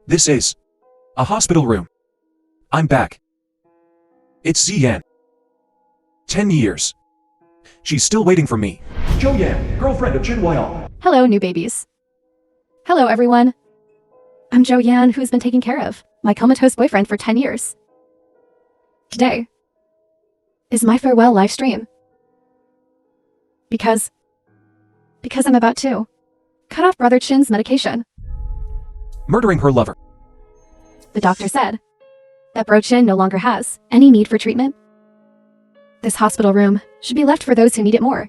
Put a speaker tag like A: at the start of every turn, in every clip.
A: This is a hospital room. I'm back. It's Ziyan. 10 years. She's still waiting for me.
B: Zhou Yan, girlfriend of Qin Huayong.
C: Hello, new babies. Hello, everyone. I'm Zhou Yan, who's been taking care of my comatose boyfriend for 10 years. Today is my farewell live stream. Because I'm about to cut off Brother Qin's medication.
A: Murdering her lover.
C: The doctor said that Bro Qin no longer has any need for treatment. This hospital room should be left for those who need it more.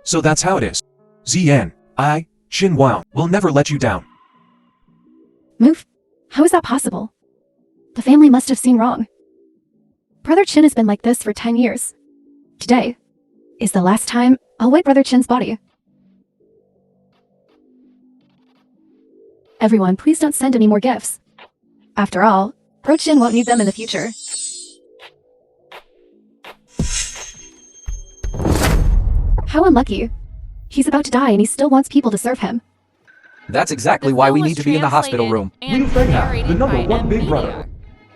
A: So that's how it is. Ziyan, Qin Huayong, will never let you down.
C: Move? How is that possible? The family must have seen wrong. Brother Qin has been like this for 10 years. Today is the last time I'll wipe Brother Qin's body. Everyone, please don't send any more gifts. After all, Bro Qin won't need them in the future. How unlucky. He's about to die and he still wants people to serve him.
D: That's exactly why we need to be in the hospital room.
B: Liu Fenghao, the number one big brother.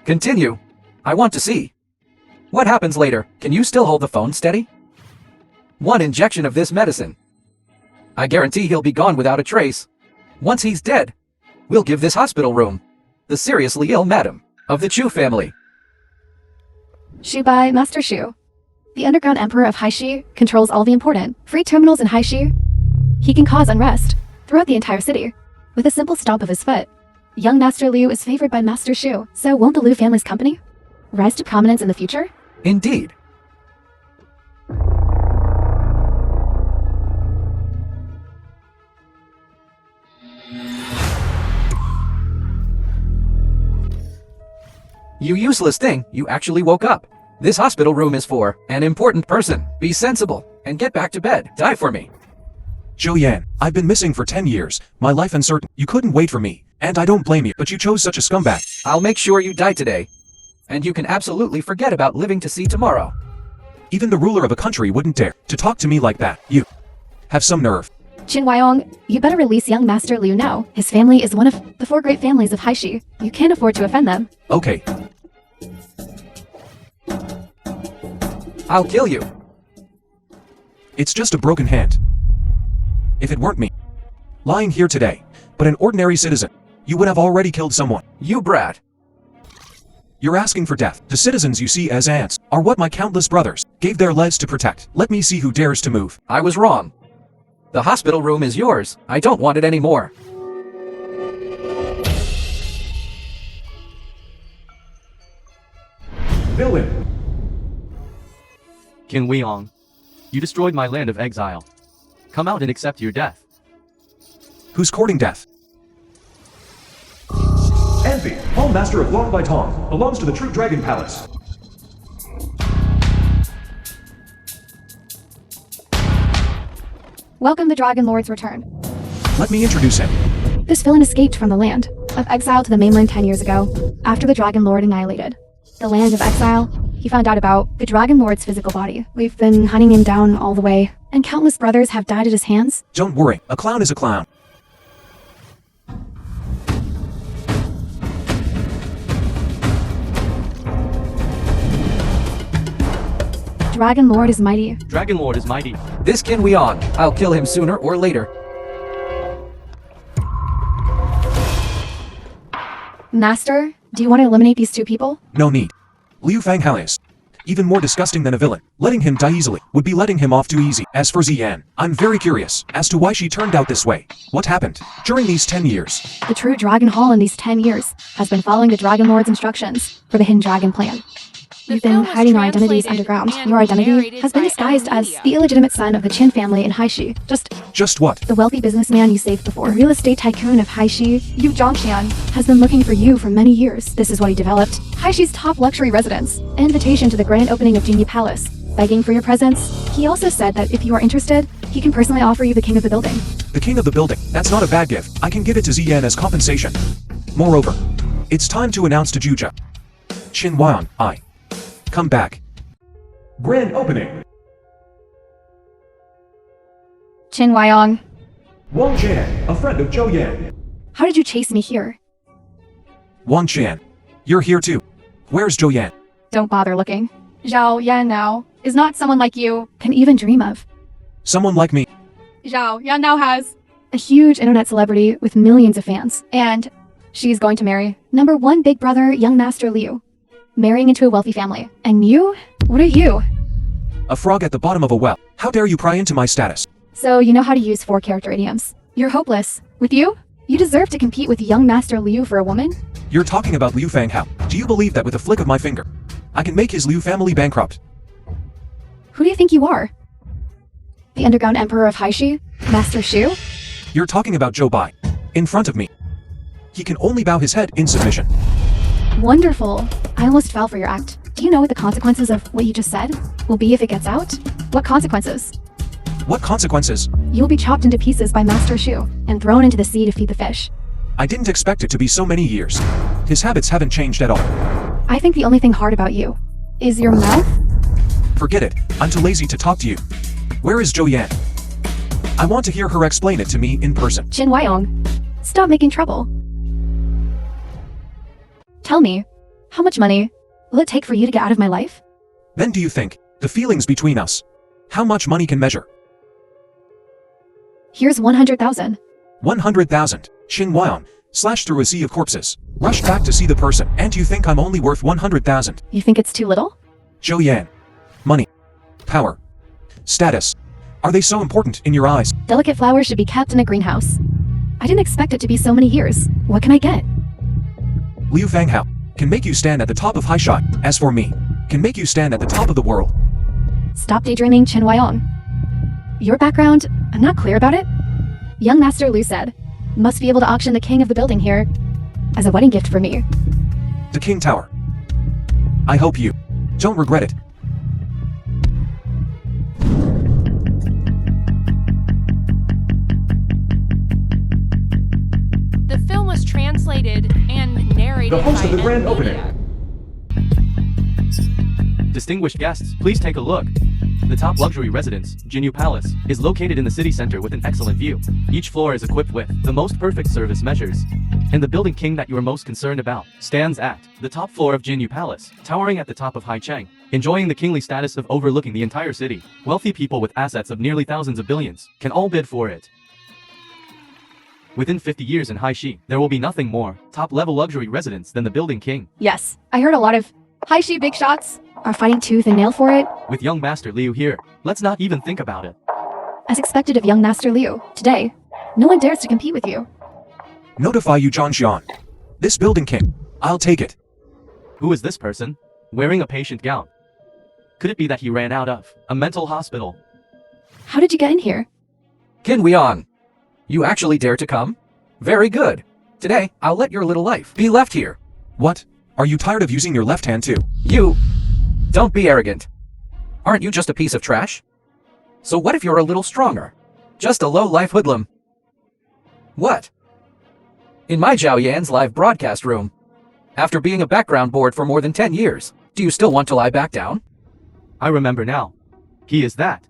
D: Continue. I want to see. What happens later? Can you still hold the phone steady? One injection of this medicine. I guarantee he'll be gone without a trace. Once he's dead, we'll give this hospital room the seriously ill madam of the Chu family.
C: Shu by Master Shu. The underground emperor of Haishi controls all the important free terminals in Haishi. He can cause unrest throughout the entire city with a simple stomp of his foot. Young Master Liu is favored by Master Shu, so won't the Liu family's company rise to prominence in the future?
D: Indeed. You useless thing, you actually woke up. This hospital room is for an important person. Be sensible and get back to bed. Die for me.
A: Zhou Yan, I've been missing for 10 years. My life uncertain. You couldn't wait for me, and I don't blame you, but you chose such a scumbag.
D: I'll make sure you die today. And you can absolutely forget about living to see tomorrow.
A: Even the ruler of a country wouldn't dare to talk to me like that. You have some nerve.
C: Qin Huayong, you better release young Master Liu now. His family is one of the 4 great families of Haishi. You can't afford to offend them.
A: Okay.
D: I'll kill you.
A: It's just a broken hand. If it weren't me lying here today, but an ordinary citizen, you would have already killed someone.
D: You brat.
A: You're asking for death. The citizens you see as ants are what my countless brothers gave their lives to protect. Let me see who dares to move.
D: I was wrong. The hospital room is yours. I don't want it anymore.
B: Villain.
E: Qin Huayong, you destroyed my land of exile. Come out and accept your death.
A: Who's courting death?
B: Envy, home master of Long Baitong, belongs to the True Dragon Palace.
C: Welcome the Dragon Lord's return.
A: Let me introduce him.
C: This villain escaped from the land of exile to the mainland 10 years ago, after the Dragon Lord annihilated the land of exile. He found out about the Dragon Lord's physical body. We've been hunting him down all the way, and countless brothers have died at his hands.
A: Don't worry, a clown is a clown.
C: Dragon Lord is mighty.
E: Dragon Lord is mighty.
D: This Qin Huayong, I'll kill him sooner or later.
C: Master, do you want to eliminate these 2 people?
A: No need. Liu Fenghao is even more disgusting than a villain. Letting him die easily would be letting him off too easy. As for Ziyan, I'm very curious as to why she turned out this way. What happened during these 10 years?
C: The true Dragon Hall in these 10 years has been following the Dragon Lord's instructions for the Hidden Dragon plan. You've been hiding our identities underground. Your identity has been disguised as the illegitimate son of the Qin family in Haishi.
A: Just what?
C: The wealthy businessman you saved before. The real estate tycoon of Haishi, Yu Zhongxian, has been looking for you for many years. This is what he developed. Haishi's top luxury residence. An invitation to the grand opening of Jingyi Palace. Begging for your presence. He also said that if you are interested, he can personally offer you the king of the building.
A: The king of the building. That's not a bad gift. I can give it to Ziyan as compensation. Moreover, it's time to announce to Juja. Qin Huayong, come back.
B: Grand opening.
C: Qin Huayong.
B: Wang Jian, a friend of Zhou Yan.
C: How did you chase me here?
A: Wang Qian. You're here too. Where's Zhou Yan?
C: Don't bother looking. Zhao Yan now is not someone like you can even dream of.
A: Someone like me.
C: Zhao Yan now has a huge internet celebrity with millions of fans, and she's going to marry #1 big brother, young Master Liu, marrying into a wealthy family. And you? What are you?
A: A frog at the bottom of a well. How dare you pry into my status?
C: So you know how to use 4-character idioms. You're hopeless. With you? You deserve to compete with young Master Liu for a woman?
A: You're talking about Liu Fanghao. Do you believe that with a flick of my finger, I can make his Liu family bankrupt?
C: Who do you think you are? The underground emperor of Haishi? Master Shu?
A: You're talking about Zhou Bai. In front of me. He can only bow his head in submission.
C: Wonderful. I almost fell for your act. Do you know what the consequences of what you just said will be if it gets out? What consequences?
A: What consequences?
C: You'll be chopped into pieces by Master Shu and thrown into the sea to feed the fish.
A: I didn't expect it to be so many years. His habits haven't changed at all.
C: I think the only thing hard about you is your mouth.
A: Forget it. I'm too lazy to talk to you. Where is Zhou Yan? I want to hear her explain it to me in person.
C: Qin Huayong, stop making trouble. Tell me, how much money will it take for you to get out of my life?
A: Then do you think the feelings between us, how much money can measure?
C: Here's 100,000.
A: 100,000. Xin Huayong slashed through a sea of corpses, rushed back to see the person, and you think I'm only worth 100,000?
C: You think it's too little?
A: Zhou Yan. Money. Power. Status. Are they so important in your eyes?
C: Delicate flowers should be kept in a greenhouse. I didn't expect it to be so many years. What can I get?
A: Liu Fanghao can make you stand at the top of Haishai. As for me, can make you stand at the top of the world.
C: Stop daydreaming, Qin Huayong. Your background, I'm not clear about it. Young Master Liu said, must be able to auction the king of the building here as a wedding gift for me.
A: The King Tower. I hope you don't regret it.
F: The film was translated and narrated
B: The host
F: by
B: of the grand
F: NVIDIA.
B: opening.
E: Distinguished guests, please take a look. The top luxury residence, Jinyu Palace, is located in the city center with an excellent view. Each floor is equipped with the most perfect service measures. And the building king that you are most concerned about stands at the top floor of Jinyu Palace, towering at the top of Haicheng, enjoying the kingly status of overlooking the entire city. Wealthy people with assets of nearly thousands of billions can all bid for it. Within 50 years in Haishi, there will be nothing more top-level luxury residence than the building king.
C: Yes, I heard a lot of Haishi big shots are fighting tooth and nail for it.
E: With young Master Liu here, let's not even think about it.
C: As expected of young Master Liu, today, no one dares to compete with you.
A: Notify you, Zhangxian. This building king. I'll take it.
E: Who is this person? Wearing a patient gown. Could it be that he ran out of a mental hospital?
C: How did you get in here?
D: Qin Huayong, you actually dare to come? Very good. Today, I'll let your little life be left here.
A: What? Are you tired of using your left hand too?
D: You, don't be arrogant. Aren't you just a piece of trash? So what if you're a little stronger? Just a low-life hoodlum. What? In my Zhao Yan's live broadcast room. After being a background board for more than 10 years, do you still want to lie back down?
E: I remember now. He is that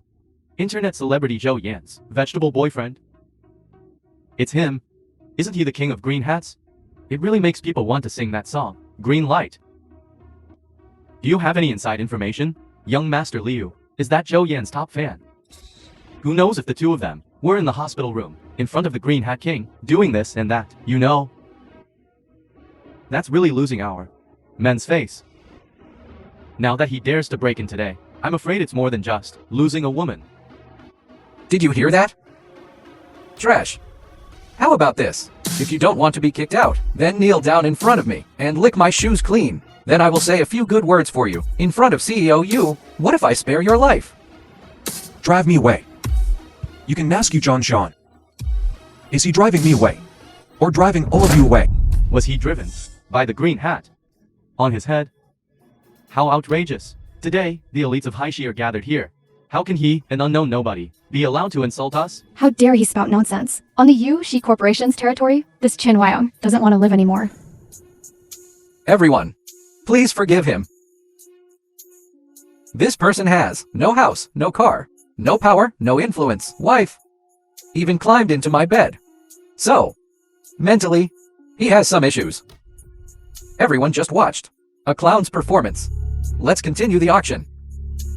E: internet celebrity Zhou Yan's vegetable boyfriend. It's him. Isn't he the king of green hats? It really makes people want to sing that song, Green Light. Do you have any inside information? Young Master Liu, is that Zhou Yan's top fan? Who knows if the two of them were in the hospital room, in front of the Green Hat King, doing this and that, you know? That's really losing our men's face. Now that he dares to break in today, I'm afraid it's more than just losing a woman.
D: Did you hear that? Trash. How about this? If you don't want to be kicked out, then kneel down in front of me and lick my shoes clean. Then I will say a few good words for you in front of CEO Yu. What if I spare your life?
A: Drive me away. You can ask you, Zhangxian. Is he driving me away? Or driving all of you away?
E: Was he driven by the green hat on his head? How outrageous. Today, the elites of Haishi are gathered here. How can he, an unknown nobody, be allowed to insult us?
C: How dare he spout nonsense? On the Yu-Shi Corporation's territory, this Qin Huayong doesn't want to live anymore.
D: Everyone, please forgive him. This person has no house, no car, no power, no influence, wife. Even climbed into my bed. So, Mentally, he has some issues. Everyone just watched a clown's performance. Let's continue the auction.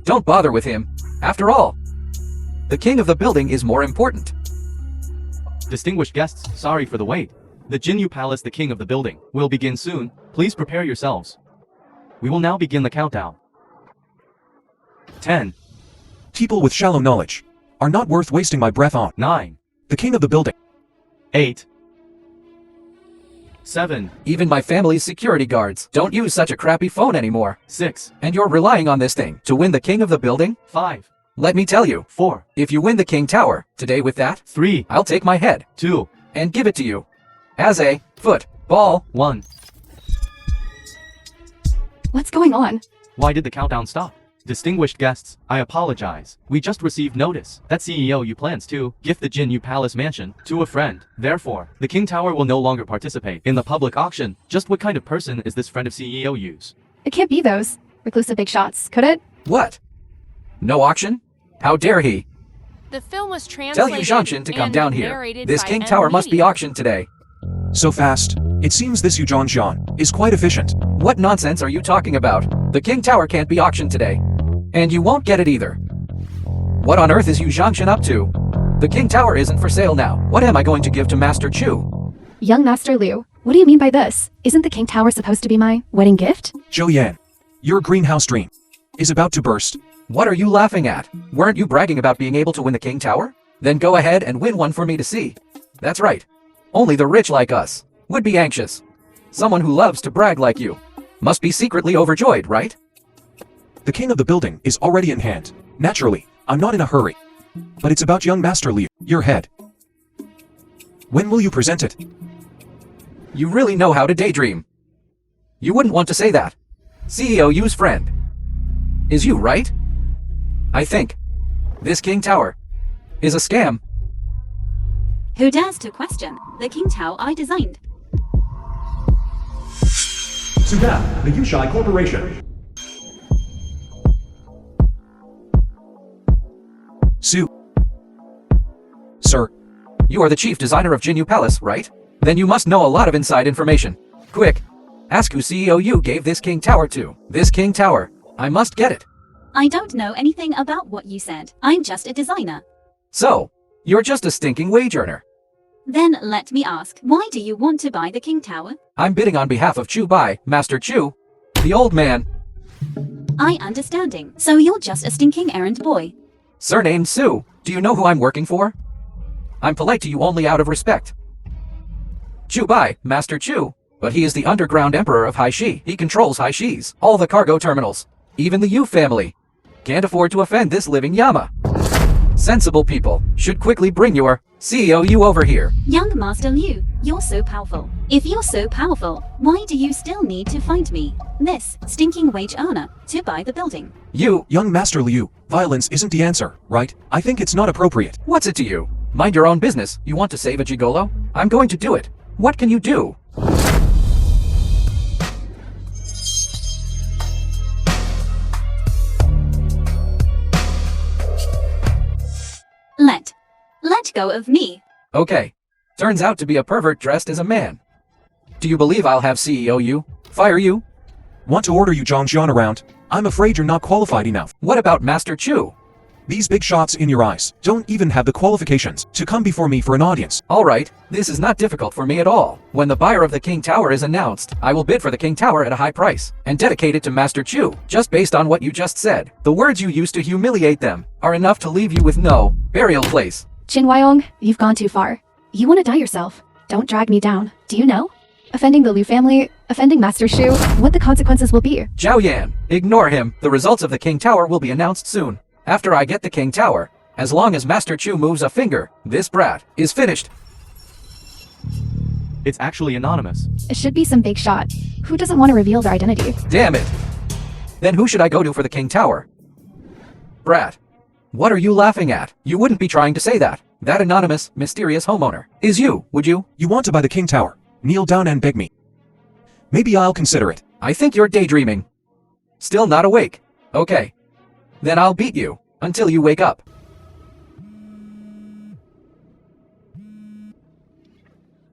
D: Don't bother with him. After all, the king of the building is more important.
E: Distinguished guests, sorry for the wait. The Jinyu Palace, the king of the building, will begin soon. Please prepare yourselves. We will now begin the countdown. 10,
A: People with shallow knowledge are not worth wasting my breath on.
E: 9,
A: The king of the building.
E: 8, 7,
D: Even my family's security guards don't use such a crappy phone anymore.
E: 6,
D: And you're relying on this thing to win the king of the building?
E: 5,
D: Let me tell you,
E: 4,
D: if you win the king tower today with that,
E: 3,
D: I'll take my head
E: 2,
D: and give it to you as a football.
E: 1.
C: What's going on?
E: Why did the countdown stop? Distinguished guests, I apologize. We just received notice that CEO Yu plans to gift the Jinyu Palace mansion to a friend. Therefore, the King Tower will no longer participate in the public auction. Just what kind of person is this friend of CEO Yu's?
C: It can't be those reclusive big shots, could it?
D: What? No auction? How dare he?
F: The film was
D: Tell
F: translated
D: Yu Zhangshan to come
F: and
D: down here.
F: narrated
D: This
F: by
D: king
F: M.
D: tower must be
F: Media.
D: auctioned today.
A: So fast. It seems this Yu Zhangshan is quite efficient.
D: What nonsense are you talking about? The king tower can't be auctioned today. And you won't get it either. What on earth is Yu Zhangshan up to? The king tower isn't for sale now. What am I going to give to Master Chu?
C: Young Master Liu, what do you mean by this? Isn't the King Tower supposed to be my wedding gift?
A: Zhou Yan, your greenhouse dream is about to burst.
D: What are you laughing at? Weren't you bragging about being able to win the king tower? Then go ahead and win one for me to see. That's right. Only the rich like us would be anxious. Someone who loves to brag like you must be secretly overjoyed, right?
A: The king of the building is already in hand. Naturally, I'm not in a hurry. But it's about young Master Liu, your head. When will you present it?
D: You really know how to daydream. You wouldn't want to say that. CEO Yu's friend is you, right? I think this king tower is a scam.
G: Who dares to question the King Tower I designed?
B: Sudan, the Yushai Corporation.
A: Su. Sir,
D: You are the chief designer of Jinyu Palace, right? Then you must know a lot of inside information. Quick, ask who CEO Yu gave this king tower to. This king tower. I must get it.
G: I don't know anything about what you said. I'm just a designer.
D: So, you're just a stinking wage earner.
G: Then let me ask, why do you want to buy the King Tower?
D: I'm bidding on behalf of Chu Bai, Master Chu, the old man,
G: I understanding. So you're just a stinking errand boy.
D: surnamed Su. Do you know who I'm working for? I'm polite to you only out of respect. Chu Bai, Master Chu, but he is the underground emperor of Haishi. He controls Haishi's, all the cargo terminals, even the Yu family. Can't afford to offend this living Yama. Sensible people should quickly bring your CEO Yu over here.
G: Young Master Liu, you're so powerful. If you're so powerful, why do you still need to find me, this stinking wage earner, to buy the building?
D: You,
A: young Master Liu, violence isn't the answer, right? I think it's not appropriate.
D: what's it to you? Mind your own business. You want to save a gigolo? I'm going to do it. What can you do?
G: Let go of me.
D: Okay. Turns out to be a pervert dressed as a man. Do you believe I'll have CEO Yu fire you?
A: Want to order Yu Zhangshan around? I'm afraid you're not qualified enough.
D: What about Master Chu?
A: These big shots in your eyes don't even have the qualifications to come before me for an audience.
D: Alright, this is not difficult for me at all. When the buyer of the King Tower is announced, I will bid for the King Tower at a high price, and dedicate it to Master Chu, just based on what you just said. The words you used to humiliate them are enough to leave you with no burial place.
C: Qin Huayong, you've gone too far. You want to die yourself. Don't drag me down. Do you know? Offending the Liu family, offending Master Shu, what the consequences will be.
D: Zhao Yan, ignore him. The results of the King Tower will be announced soon. After I get the King Tower, as long as Master Chu moves a finger, this brat is finished.
E: It's actually anonymous.
C: It should be some big shot. Who doesn't want to reveal their identity?
D: Damn it. Then who should I go to for the King Tower? Brat. What are you laughing at? You wouldn't be trying to say that. That anonymous, mysterious homeowner is you, would you?
A: You want to buy the King Tower? Kneel down and beg me. Maybe I'll consider it.
D: I think you're daydreaming. Still not awake. Okay. Then I'll beat you until you wake up.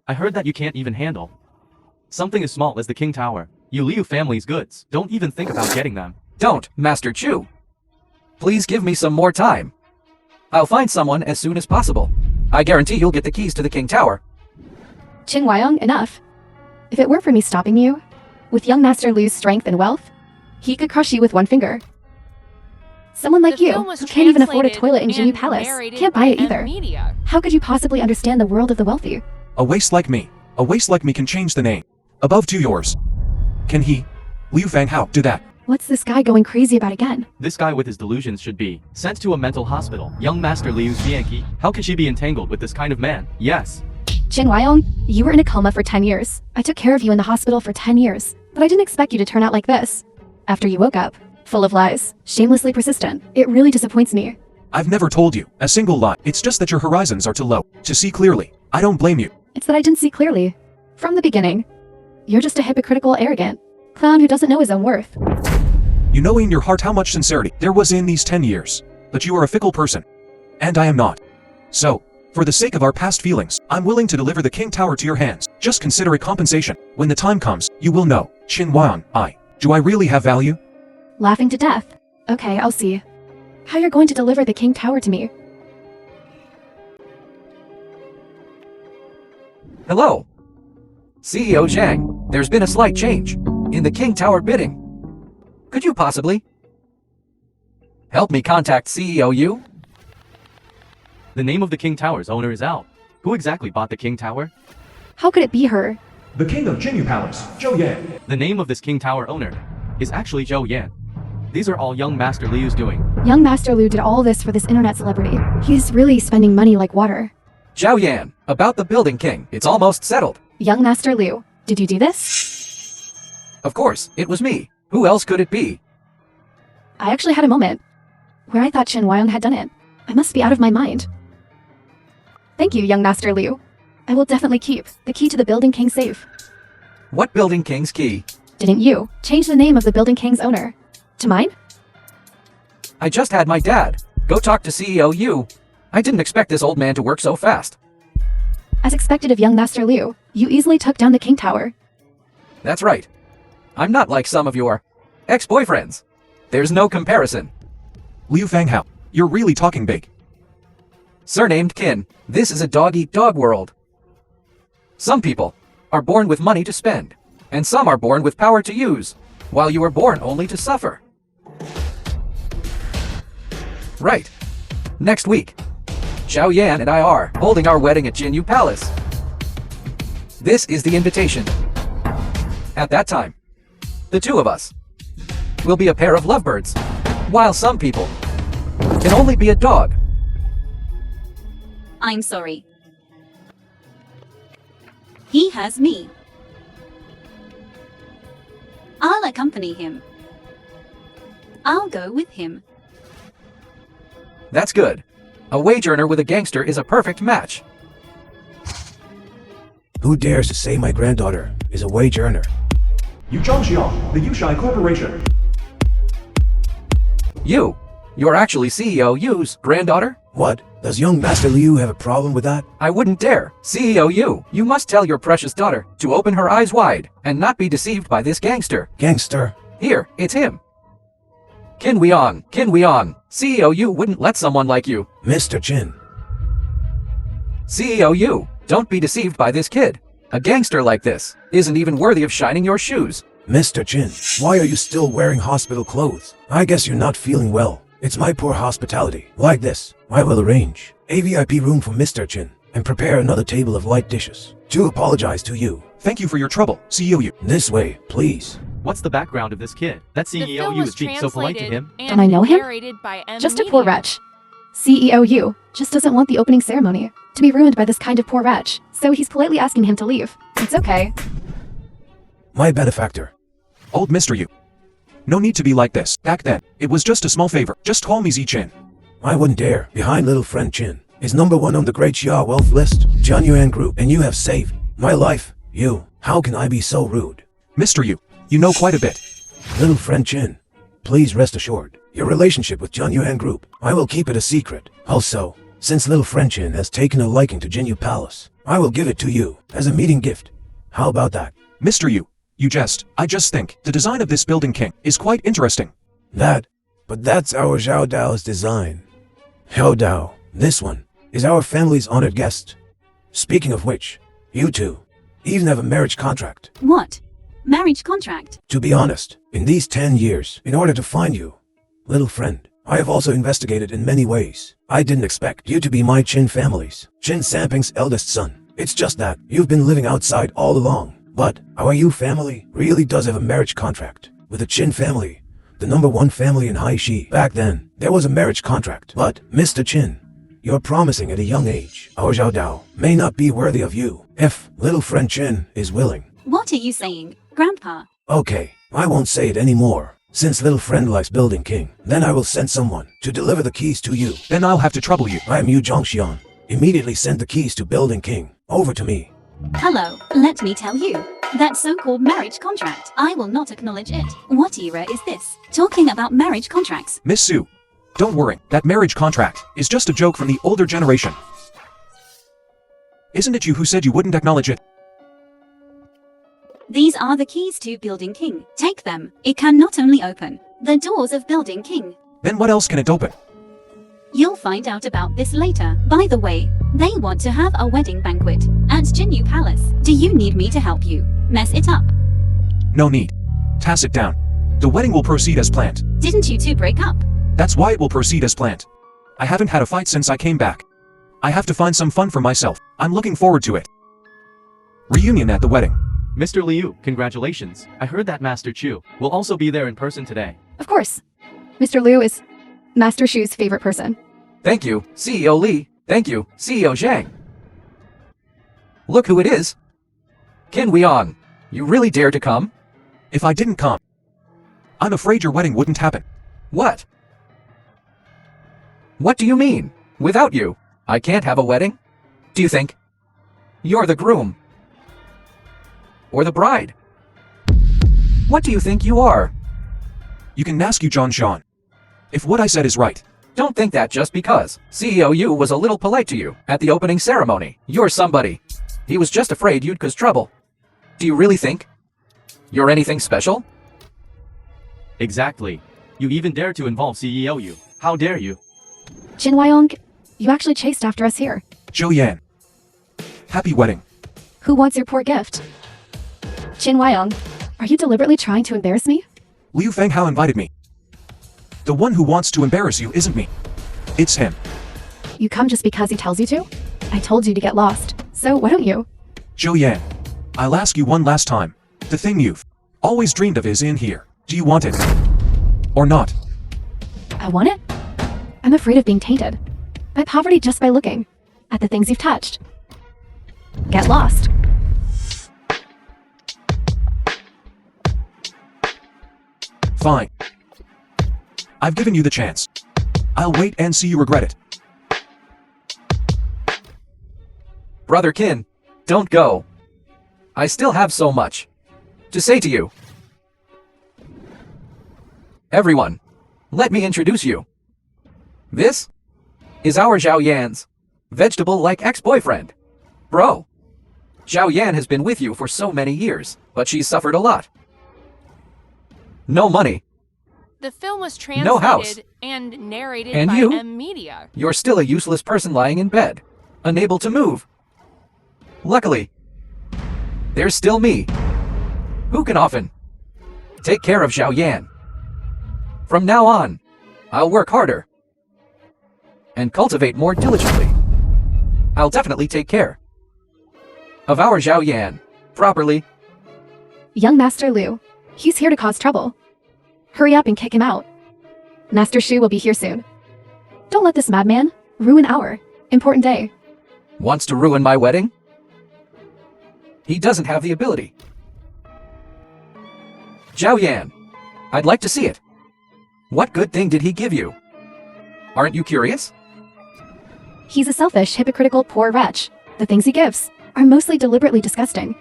E: I heard that you can't even handle something as small as the King Tower. You Liu family's goods. Don't even think about getting them.
D: Don't, Master Chu. Please give me some more time. I'll find someone as soon as possible. I guarantee you'll get the keys to the King Tower.
C: Qin Huayong, enough. If it weren't for me stopping you, with young Master Liu's strength and wealth, he could crush you with one finger. Someone like
F: The
C: you,
F: film was
C: who can't even afford a
F: translated
C: toilet in Jinyu
F: and
C: Palace,
F: narrated
C: can't
F: by
C: buy it either.
F: Media.
C: How could you possibly understand the world of the wealthy?
A: A waste like me can change the name. Above to yours. Can he, Liu Fanghao, do that?
C: What's this guy going crazy about again?
E: This guy with his delusions should be sent to a mental hospital. Young Master Liu's Bianchi, how can she be entangled with this kind of man? Yes.
C: Qin Huayong, you were in a coma for 10 years. I took care of you in the hospital for 10 years, but I didn't expect you to turn out like this. After you woke up, full of lies, shamelessly persistent, it really disappoints me.
A: I've never told you a single lie. It's just that your horizons are too low to see clearly. I don't blame you.
C: It's that I didn't see clearly. From the beginning. You're just a hypocritical, arrogant clown who doesn't know his own worth.
A: You know in your heart how much sincerity there was in these 10 years. But you are a fickle person. And I am not. So, for the sake of our past feelings, I'm willing to deliver the King Tower to your hands. Just consider it compensation. When the time comes, you will know. Qin Huayong, do I really have value?
C: Laughing to death. Okay, I'll see. How you're going to deliver the King Tower to me.
D: Hello. CEO Zhang, there's been a slight change in the King Tower bidding. Could you possibly help me contact CEO Yu?
E: The name of the King Tower's owner is out. Who exactly bought the King Tower?
C: How could it be her?
B: The king of Jinyu Palace, Zhou Yan.
E: The name of this King Tower owner is actually Zhou Yan. These are all young Master Liu's doing.
C: Young Master Liu did all this for this internet celebrity. He's really spending money like water.
D: Zhao Yan, about the building king, it's almost settled.
C: Young Master Liu, did you do this?
D: Of course, it was me. Who else could it be?
C: I actually had a moment where I thought Qin Huayong had done it. I must be out of my mind. Thank you, young Master Liu. I will definitely keep the key to the Building King safe.
D: What building king's key?
C: Didn't you change the name of the Building King's owner to mine?
D: I just had my dad go talk to CEO Yu. I didn't expect this old man to work so fast.
C: As expected of young Master Liu, you easily took down the King Tower.
D: That's right. I'm not like some of your ex-boyfriends. There's no comparison.
A: Liu Fanghao, you're really talking big.
D: Surnamed Qin, this is a dog-eat-dog world. Some people are born with money to spend, and some are born with power to use, while you are born only to suffer. Right. Next week, Zhao Yan and I are holding our wedding at Jinyu Palace. This is the invitation. At that time, the two of us will be a pair of lovebirds, while some people can only be a dog.
G: I'm sorry. He has me. I'll accompany him. I'll go with him.
D: That's good. A wage earner with a gangster is a perfect match.
H: Who dares to say my granddaughter is a wage earner?
B: Yu Zhangxiang, the Yushai Corporation.
D: You're actually CEO Yu's granddaughter?
H: What? Does young Master Liu have a problem with that?
D: I wouldn't dare. CEO Yu, you must tell your precious daughter to open her eyes wide and not be deceived by this gangster.
H: Gangster?
D: Here, it's him. Qin Huayong, CEO Yu wouldn't let someone like you.
H: Mr. Jin.
D: CEO Yu, don't be deceived by this kid. A gangster like this isn't even worthy of shining your shoes.
H: Mr. Jin, why are you still wearing hospital clothes? I guess you're not feeling well. It's my poor hospitality. Like this, I will arrange a VIP room for Mr. Jin and prepare another table of light dishes to apologize to you.
A: Thank you for your trouble, CEO Yu.
H: This way, please.
E: What's the background of this kid? That
F: The
E: CEO
F: film
E: Yu
F: was
E: is being so polite to
F: translated
E: him.
F: and
C: Don't I know him?
F: narrated by
C: Just a
F: Media.
C: poor wretch. CEO Yu just doesn't want the opening ceremony to be ruined by this kind of poor wretch, so he's politely asking him to leave. It's okay.
H: My benefactor.
A: Old Mr. Yu. No need to be like this. Back then, it was just a small favor. Just call me Zichin.
H: I wouldn't dare. Behind little friend Chin is #1 on the Great Xia wealth list, John Yuan Group, and you have saved my life. You, how can I be so rude?
A: Mr. Yu, you know quite a bit.
H: Little friend Chin, please rest assured, your relationship with John Yuan Group, I will keep it a secret. Also, Since little friend Chin has taken a liking to Jinyu Palace, I will give it to you as a meeting gift. How about that?
A: Mr. Yu, I just think the design of this building king is quite interesting.
H: But that's our Zhao Dao's design. Zhao Dao, this one, is our family's honored guest. Speaking of which, you two even have a marriage contract.
G: What? Marriage contract?
H: To be honest, in these 10 years, in order to find you, little friend, I have also investigated in many ways. I didn't expect you to be my Qin family's, Qin Samping's eldest son. It's just that you've been living outside all along. But our Yu family really does have a marriage contract with the Qin family, the #1 family in Haishi. Back then, there was a marriage contract. But, Mr. Qin, you're promising at a young age. Our Zhao Dao may not be worthy of you, if little friend Qin is willing.
G: What are you saying, Grandpa?
H: Okay, I won't say it anymore. Since little friend likes building king, then I will send someone to deliver the keys to you.
A: Then I'll have to trouble you.
H: I am Yu Zhongxian. Immediately send the keys to building king over to me.
G: Hello, let me tell you. That so-called marriage contract, I will not acknowledge it. What era is this? Talking about marriage contracts.
A: Miss Su, don't worry, that marriage contract is just a joke from the older generation. Isn't it you who said you wouldn't acknowledge it?
G: These are the keys to Building King. Take them. It can not only open the doors of Building King.
A: Then what else can it open?
G: You'll find out about this later. By the way, they want to have a wedding banquet at Jinyu Palace. Do you need me to help you mess it up?
A: No need. Tass it down. The wedding will proceed as planned.
G: Didn't you two break up?
A: That's why it will proceed as planned. I haven't had a fight since I came back. I have to find some fun for myself. I'm looking forward to it. Reunion at the wedding.
E: Mr. Liu, congratulations. I heard that Master Chu will also be there in person today.
C: Of course. Mr. Liu is Master Shu's favorite person.
D: Thank you, CEO Li. Thank you, CEO Zhang. Look who it is. Qin Weon, you really dare to come?
A: If I didn't come, I'm afraid your wedding wouldn't happen.
D: What? What do you mean? Without you, I can't have a wedding? Do you think you're the groom? Or the bride? What do you think you are?
A: You can ask Yu Zhongxian. If what I said is right.
D: Don't think that just because CEO Yu was a little polite to you at the opening ceremony. You're somebody. He was just afraid you'd cause trouble. Do you really think you're anything special?
E: Exactly. You even dare to involve CEO Yu. How dare you?
C: Jin Wyong, you actually chased after us here.
A: Zhou Yan. Happy wedding.
C: Who wants your poor gift? Jin Wyong, are you deliberately trying to embarrass me?
A: Liu Fanghao invited me. The one who wants to embarrass you isn't me. It's him.
C: You come just because he tells you to? I told you to get lost, so why don't you?
A: Zhou Yan, I'll ask you one last time. The thing you've always dreamed of is in here. Do you want it? Or not?
C: I want it? I'm afraid of being tainted by poverty just by looking at the things you've touched. Get lost.
A: Fine. I've given you the chance. I'll wait and see you regret it.
D: Brother Qin, don't go. I still have so much to say to you. Everyone, let me introduce you. This is our Zhao Yan's vegetable-like ex-boyfriend. Bro, Zhao Yan has been with you for so many years, but she's suffered a lot. No money.
F: The film was
D: No house.
F: translated and narrated
D: And
F: by
D: you?
F: M Media.
D: You're still a useless person lying in bed, unable to move. Luckily, there's still me, who can often take care of Zhao Yan. From now on, I'll work harder and cultivate more diligently. I'll definitely take care of our Zhao Yan properly.
C: Young Master Liu, he's here to cause trouble. Hurry up and kick him out. Master Shu will be here soon. Don't let this madman ruin our important day.
D: Wants to ruin my wedding? He doesn't have the ability. Zhao Yan, I'd like to see it. What good thing did he give you? Aren't you curious?
C: He's a selfish, hypocritical, poor wretch. The things he gives are mostly deliberately disgusting.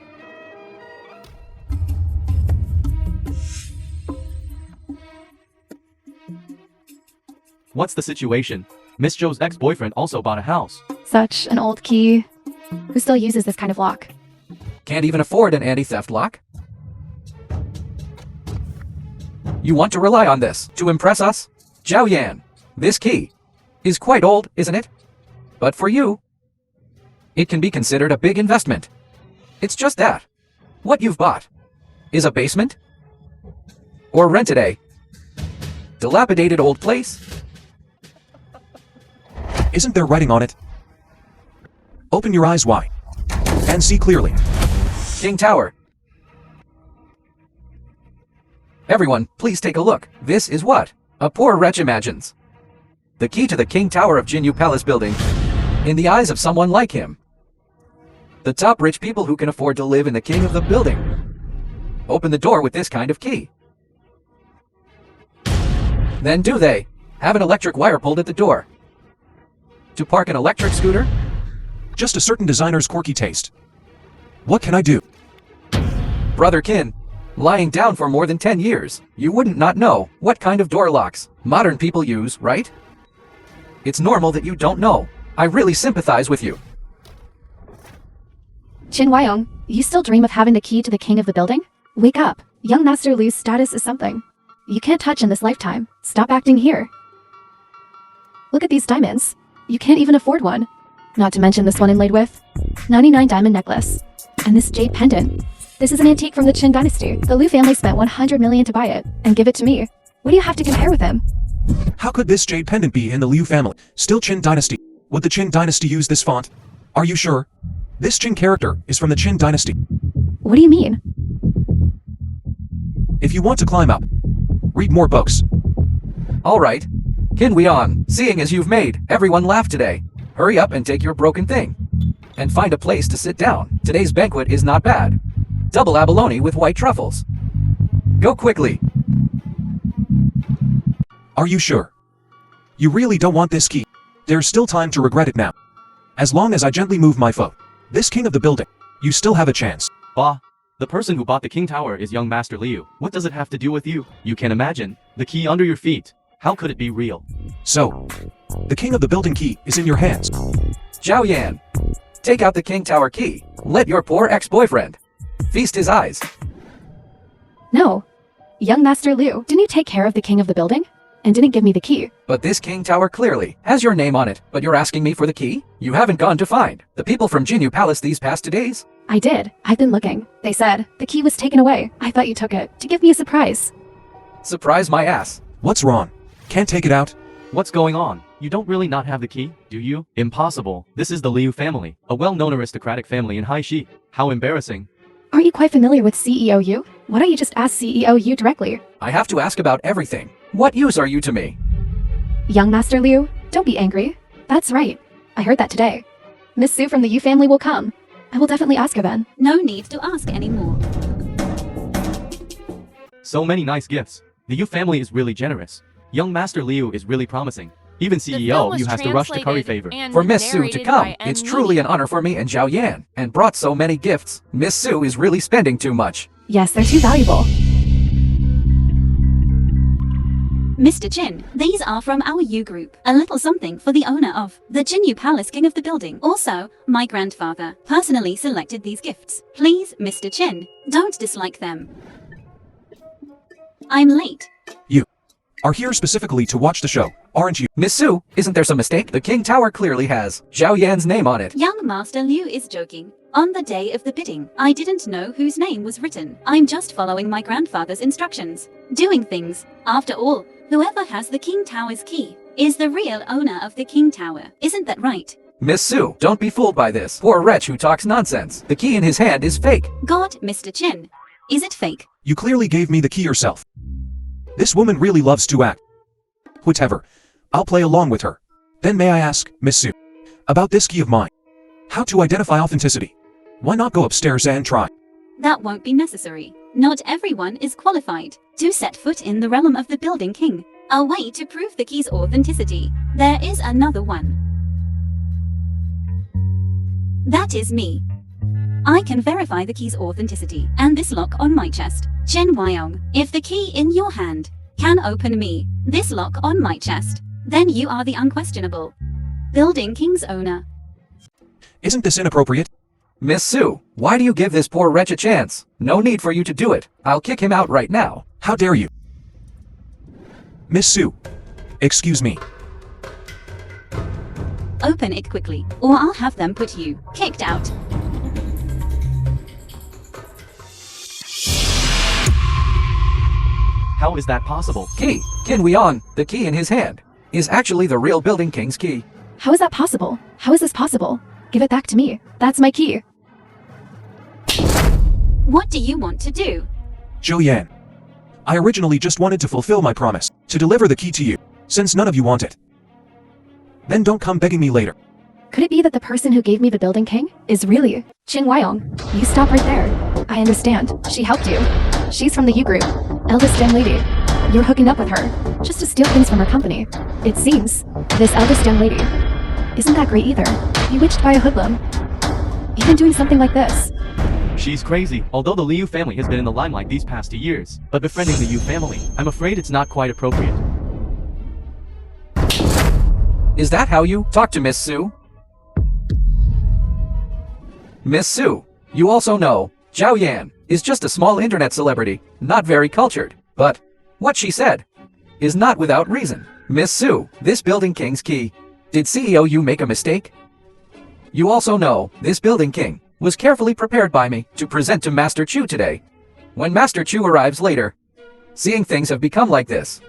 E: What's the situation? Miss Joe's ex-boyfriend also bought a house.
C: Such an old key. Who still uses this kind of lock?
D: Can't even afford an anti-theft lock? You want to rely on this to impress us? Zhao Yan, this key is quite old, isn't it? But for you, it can be considered a big investment. It's just that what you've bought is a basement? Or rented a dilapidated old place?
A: Isn't there writing on it? Open your eyes wide and see clearly.
D: King Tower. Everyone, please take a look. This is what a poor wretch imagines. The key to the King Tower of Jinyu Palace building, in the eyes of someone like him. The top rich people who can afford to live in the king of the building. Open the door with this kind of key. Then do they have an electric wire pulled at the door? To park an electric scooter?
A: Just a certain designer's quirky taste. What can I do?
D: Brother Kin, lying down for more than 10 years, you wouldn't not know what kind of door locks modern people use, right? It's normal that you don't know. I really sympathize with you.
C: Qin Huayong, you still dream of having the key to the king of the building? Wake up. Young Master Liu's status is something you can't touch in this lifetime. Stop acting here. Look at these diamonds. You can't even afford one. Not to mention this one inlaid with 99 diamond necklace. And this jade pendant. This is an antique from the Qin dynasty. The Liu family spent 100 million to buy it and give it to me. What do you have to compare with him?
A: How could this jade pendant be in the Liu family? Still Qin dynasty. Would the Qin dynasty use this font? Are you sure? This Qin character is from the Qin dynasty.
C: What do you mean?
A: If you want to climb up, read more books.
D: All right. Qin Huayong, seeing as you've made everyone laugh today, hurry up and take your broken thing. And find a place to sit down. Today's banquet is not bad. Double abalone with white truffles. Go quickly.
A: Are you sure? You really don't want this key? There's still time to regret it now. As long as I gently move my foot, this king of the building, you still have a chance.
E: Bah. The person who bought the King Tower is young Master Liu. What does it have to do with you? You can imagine. The key under your feet. How could it be real?
A: So, the king of the building key is in your hands.
D: Zhao Yan, take out the King Tower key. Let your poor ex-boyfriend feast his eyes.
C: No. Young Master Liu, didn't you take care of the king of the building? And didn't give me the key?
D: But this King Tower clearly has your name on it. But you're asking me for the key? You haven't gone to find the people from Jinyu Palace these past 2 days?
C: I did. I've been looking. They said the key was taken away. I thought you took it to give me a surprise.
D: Surprise my ass.
A: What's wrong? Can't take it out?
E: What's going on? You don't really not have the key, do you? Impossible. This is the Liu family, a well-known aristocratic family in Haishi. How embarrassing.
C: Aren't you quite familiar with CEO Yu? Why don't you just ask CEO Yu directly?
D: I have to ask about everything. What use are you to me?
C: Young Master Liu, don't be angry. That's right. I heard that today. Miss Su from the Yu family will come. I will definitely ask her then.
G: No need to ask anymore.
E: So many nice gifts. The Yu family is really generous. Young Master Liu is really promising. Even
F: The film
E: CEO
F: was
E: Yu has to rush to curry
F: translated
E: favor.
F: and
D: For Miss Su to
F: narrated
D: come,
F: by
D: it's
F: N.
D: truly
F: Lee.
D: an honor for me and Zhao Yan, and brought so many gifts. Miss Su is really spending too much.
C: Yes, they're too valuable.
G: Mr. Jin, these are from our U group. A little something for the owner of the Jinyu Palace King of the Building. Also, my grandfather personally selected these gifts. Please, Mr. Chin, don't dislike them. I'm late.
A: You are here specifically to watch the show, aren't you?
D: Miss Su, isn't there some mistake? The King Tower clearly has Zhao Yan's name on it.
G: Young Master Liu is joking. On the day of the bidding, I didn't know whose name was written. I'm just following my grandfather's instructions. Doing things. After all, whoever has the King Tower's key is the real owner of the King Tower. Isn't that right?
D: Miss Su, don't be fooled by this. Poor wretch who talks nonsense. The key in his hand is fake.
G: God, Mr. Chin. Is it fake?
A: You clearly gave me the key yourself. This woman really loves to act. Whatever. I'll play along with her. Then may I ask, Miss Su, about this key of mine? How to identify authenticity? Why not go upstairs and try?
G: That won't be necessary. Not everyone is qualified to set foot in the realm of the Building King. A way to prove the key's authenticity. There is another one. That is me. I can verify the key's authenticity and this lock on my chest. Chen Wyong, if the key in your hand can open me, this lock on my chest Then you are the unquestionable Building King's owner.
A: Isn't this inappropriate?
D: Miss Sue, why do you give this poor wretch a chance? No need for you to do it. I'll kick him out right now.
A: How dare you? Miss Sue. Excuse me.
G: Open it quickly, or I'll have them put you kicked out.
E: How is that possible?
D: Key, Qin Weon, the key in his hand, is actually the real Building King's key.
C: How is that possible? How is this possible? Give it back to me. That's my key.
G: What do you want to do?
A: Zhou Yan. I originally just wanted to fulfill my promise, to deliver the key to you, since none of you want it. Then don't come begging me later.
C: Could it be that the person who gave me the Building King is really Qin Weiyong? You stop right there. I understand. She helped you. She's from the U group. Eldest young lady. You're hooking up with her, just to steal things from her company. It seems. This eldest young lady isn't that great either. Bewitched by a hoodlum. Even doing something like this.
E: She's crazy. Although the Liu family has been in the limelight these past 2 years, but befriending the Yu family, I'm afraid it's not quite appropriate.
D: Is that how you talk to Miss Sue? Miss Sue, you also know, Zhao Yan is just a small internet celebrity, not very cultured, but what she said is not without reason. Miss Sue, this Building King's key. Did CEO Yu make a mistake? You also know, this Building King was carefully prepared by me to present to Master Chu today. When Master Chu arrives later, seeing things have become like this,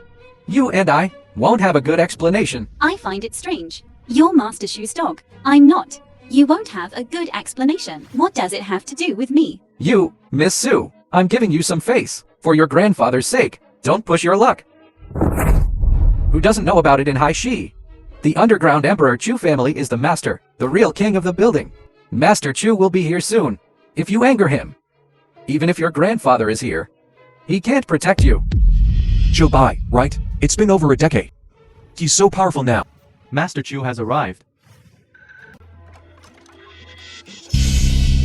D: you and I won't have a good explanation.
G: I find it strange. You're Master Shu's dog. I'm not. You won't have a good explanation. What does it have to do with me?
D: You, Miss Sue, I'm giving you some face. For your grandfather's sake, don't push your luck. Who doesn't know about it in Haishi? The underground Emperor Chu family is the master, the real king of the building. Master Chu will be here soon. If you anger him, even if your grandfather is here, he can't protect you.
A: Zhou Bai, right? It's been over a decade. He's so powerful now.
E: Master Chu has arrived.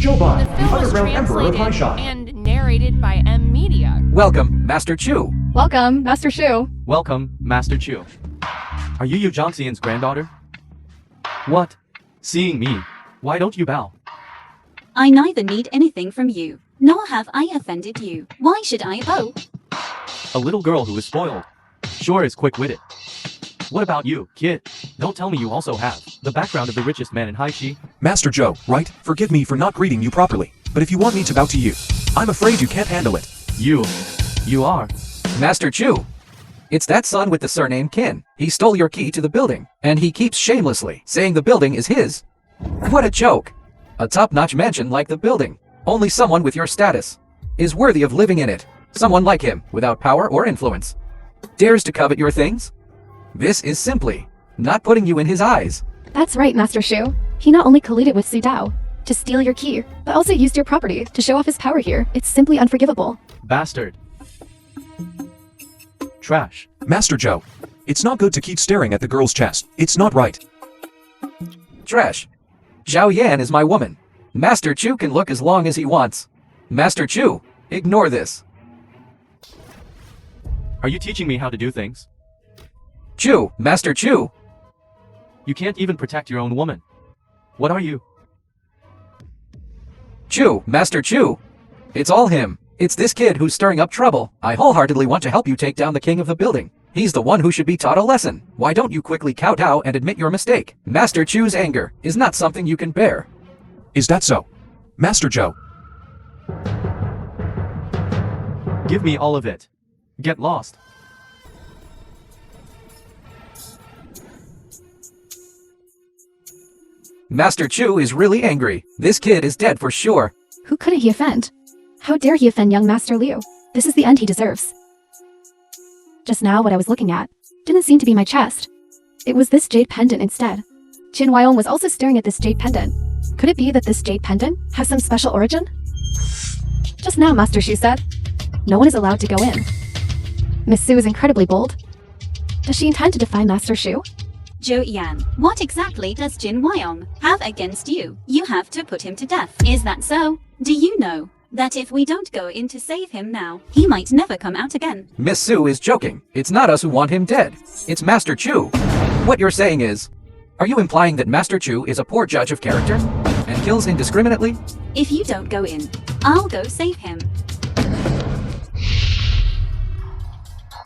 B: Zhou Bai,
F: The
B: the
F: film was
B: underground emperor of
F: translated
B: Haisha.
F: and narrated by M Media.
D: Welcome, Master Chu.
C: Welcome, Master Shu.
E: Welcome, Master Chu. Are you Yu Zhangxian's granddaughter? What? Seeing me, why don't you bow?
G: I neither need anything from you, nor have I offended you. Why should I bow?
E: A little girl who is spoiled. Sure is quick-witted. What about you, kid? Don't tell me you also have the background of the richest man in Haishi.
A: Master Zhou, right? Forgive me for not greeting you properly, but if you want me to bow to you, I'm afraid you can't handle it.
E: You are.
D: Master Chu. It's that son with the surname Qin. He stole your key to the building, and he keeps shamelessly saying the building is his. What a joke. A top-notch mansion like the building. Only someone with your status is worthy of living in it. Someone like him, without power or influence, dares to covet your things? This is simply not putting you in his eyes.
C: That's right, Master Shu. He not only colluded with Su Dao to steal your key, but also used your property to show off his power here. It's simply unforgivable.
E: Bastard. Trash.
A: Master Zhou, it's not good to keep staring at the girl's chest. It's not right.
D: Trash. Zhao Yan is my woman. Master Chu can look as long as he wants. Master Chu, ignore this.
E: Are you teaching me how to do things?
D: Chu, Master Chu.
E: You can't even protect your own woman. What are you?
D: Chu, Master Chu. It's all him. It's this kid who's stirring up trouble. I wholeheartedly want to help you take down the king of the building. He's the one who should be taught a lesson. Why don't you quickly kowtow and admit your mistake? Master Chu's anger is not something you can bear.
A: Is that so? Master Zhou,
E: Give me all of it. Get lost.
D: Master Chu is really angry. This kid is dead for sure.
C: Who couldn't he offend? How dare he offend young Master Liu? This is the end he deserves. Just now, what I was looking at didn't seem to be my chest. It was this jade pendant instead. Qin Weiyong was also staring at this jade pendant. Could it be that this jade pendant has some special origin? Just now, Master Shu said, no one is allowed to go in. Miss Su is incredibly bold. Does she intend to defy Master Shu?
G: Zhou Yan, what exactly does Qin Weiyong have against you? You have to put him to death. Is that so? Do you know That if we don't go in to save him now, he might never come out again.
D: Miss Sue is joking. It's not us who want him dead. It's Master Chu. What you're saying is, are you implying that Master Chu is a poor judge of character and kills indiscriminately?
G: If you don't go in, I'll go save him.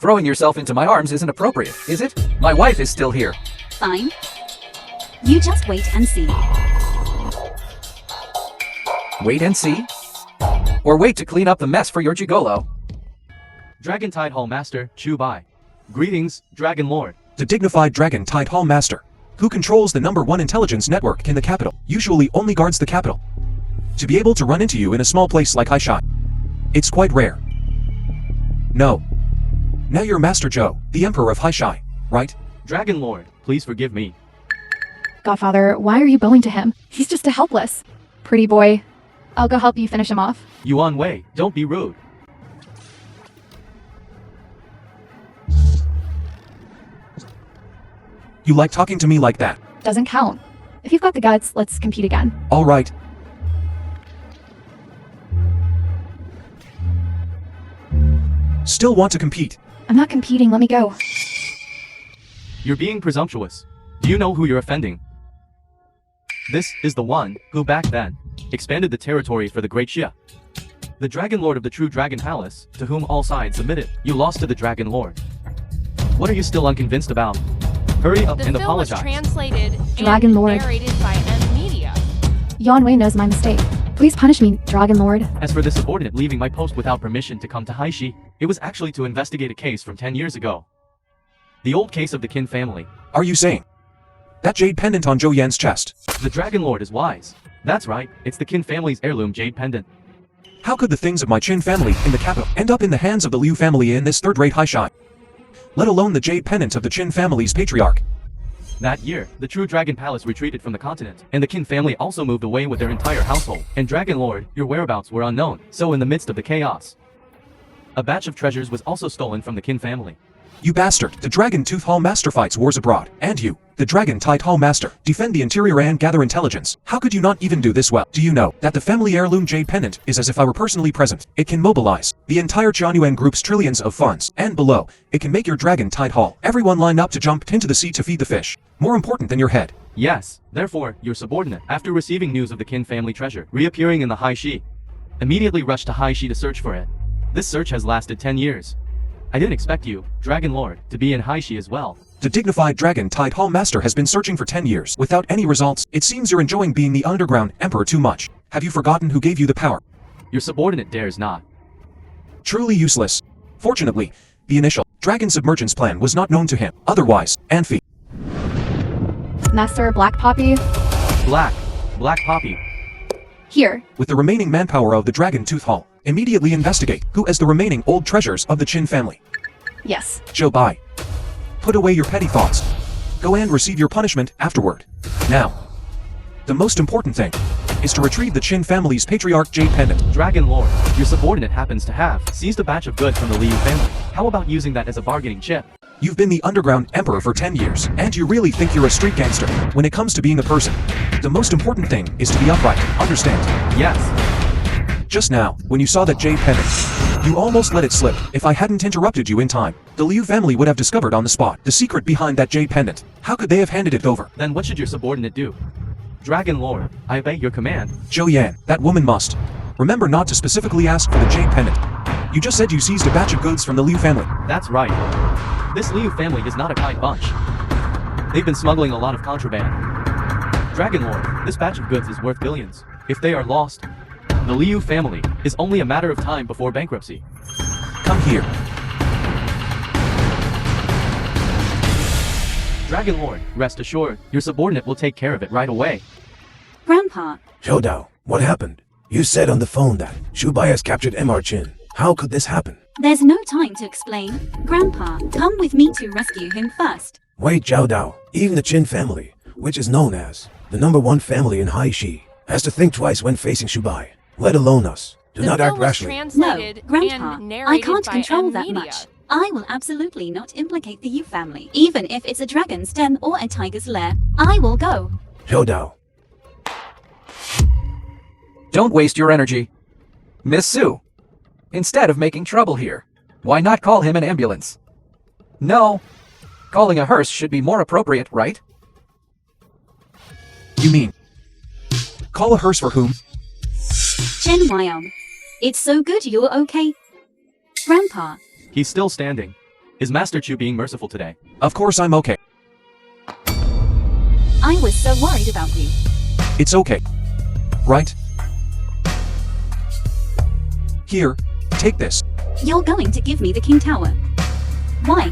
D: Throwing yourself into my arms isn't appropriate, is it? My wife is still here.
G: Fine. You just wait and see.
D: Wait and see? Or wait to clean up the mess for your gigolo?
E: Dragon Tide Hall Master, Chu Bai. Greetings, Dragon Lord.
A: The dignified Dragon Tide Hall Master, who controls the #1 intelligence network in the capital, usually only guards the capital. To be able to run into you in a small place like Haishan, it's quite rare. No. Now you're Master Zhou, the Emperor of Haishai, right?
E: Dragon Lord, please forgive me.
C: Godfather, why are you bowing to him? He's just a helpless. Pretty boy. I'll go help you finish him off.
E: Yuan Wei, don't be rude.
A: You like talking to me like that?
C: Doesn't count. If you've got the guts, let's compete again.
A: All right. Still want to compete?
C: I'm not competing, let me go.
E: You're being presumptuous. Do you know who you're offending? This is the one who back then expanded the territory for the Great Xia. The Dragon Lord of the True Dragon Palace, to whom all sides submitted. You lost to the Dragon Lord. What are you still unconvinced about? Hurry up
F: The
E: and
F: film was
E: apologize.
F: translated
C: Dragon
F: and
C: Lord.
F: narrated by Media.
C: Yuan Wei knows my mistake. Please punish me, Dragon Lord.
E: As for the subordinate leaving my post without permission to come to Haishi, it was actually to investigate a case from 10 years ago. The old case of the Qin family.
A: Are you saying that jade pendant on Zhou Yan's chest?
E: The Dragon Lord is wise. That's right, it's the Qin family's heirloom jade pendant.
A: How could the things of my Qin family in the capital end up in the hands of the Liu family in this third-rate Haishan? Let alone the jade pendant of the Qin family's patriarch.
E: That year, the True Dragon Palace retreated from the continent, and the Qin family also moved away with their entire household. And Dragon Lord, your whereabouts were unknown, so in the midst of the chaos, a batch of treasures was also stolen from the Qin family.
A: You bastard! The Dragon Tooth Hall Master fights wars abroad, and you, the Dragon Tide Hall Master, defend the interior and gather intelligence. How could you not even do this well? Do you know that the family heirloom jade pendant is as if I were personally present? It can mobilize the entire Jianyuan group's trillions of funds, and below, it can make your Dragon Tide Hall everyone line up to jump into the sea to feed the fish. More important than your head.
E: Yes, therefore, your subordinate, after receiving news of the Qin family treasure reappearing in the Haishi, immediately rushed to Haishi to search for it. This search has lasted 10 years. I didn't expect you, Dragon Lord, to be in Haishi as well.
A: The dignified Dragon Tide Hall Master has been searching for 10 years without any results. It seems you're enjoying being the underground emperor too much. Have you forgotten who gave you the power?
E: Your subordinate dares not.
A: Truly useless. Fortunately, the initial Dragon Submergence plan was not known to him. Otherwise, Anfi.
C: Master Black Poppy,
E: Black Poppy.
C: here.
A: With the remaining manpower of the Dragon Tooth Hall, immediately investigate who has the remaining old treasures of the Qin family.
C: Yes.
A: Zhou Bai. Put away your petty thoughts. Go and receive your punishment afterward. Now, the most important thing is to retrieve the Qin family's patriarch jade pendant.
E: Dragon Lord, your subordinate happens to have seized a batch of goods from the Liu family. How about using that as a bargaining chip?
A: You've been the underground emperor for 10 years, and you really think you're a street gangster. When it comes to being a person, the most important thing is to be upright, understand?
E: Yes.
A: Just now, when you saw that jade pendant, you almost let it slip. If I hadn't interrupted you in time, the Liu family would have discovered on the spot the secret behind that jade pendant. How could they have handed it over?
E: Then what should your subordinate do? Dragon Lord, I obey your command.
A: Zhou Yan, that woman must remember not to specifically ask for the jade pendant. You just said you seized a batch of goods from the Liu family.
E: That's right. This Liu family is not a kind bunch. They've been smuggling a lot of contraband. Dragon Lord, this batch of goods is worth billions. If they are lost, the Liu family is only a matter of time before bankruptcy.
A: Come here.
E: Dragon Lord, rest assured, your subordinate will take care of it right away.
G: Grandpa,
H: Zhou Dao, what happened? You said on the phone that Shu Bai has captured Mr. Chin. How could this happen?
G: there's no time to explain. Grandpa, come with me to rescue him first.
H: Wait, Zhou Dao. Even the Qin family, which is known as the #1 family in Haishi, has to think twice when facing Shu Bai, let alone us. Do
F: The
H: not
F: film
H: act
F: was
H: rashly.
G: No,
F: translated
G: Grandpa,
F: and
G: I
F: narrated
G: can't
F: by
G: control that
F: Media.
G: much. I will absolutely not implicate the Yu family. Even if it's a dragon's den or a tiger's lair, I will go.
H: Zhou Dao.
D: Don't waste your energy. Miss Sue, instead of making trouble here, why not call him an ambulance? No, calling a hearse should be more appropriate, right?
A: You mean? Call a hearse for whom?
G: Chen Wyong. It's so good you're okay. Grandpa,
E: He's still standing. Is Master Chu being merciful today?
A: Of course I'm okay.
G: I was so worried about you.
A: It's okay. Right? Here, take this.
G: You're going to give me the King Tower. Why?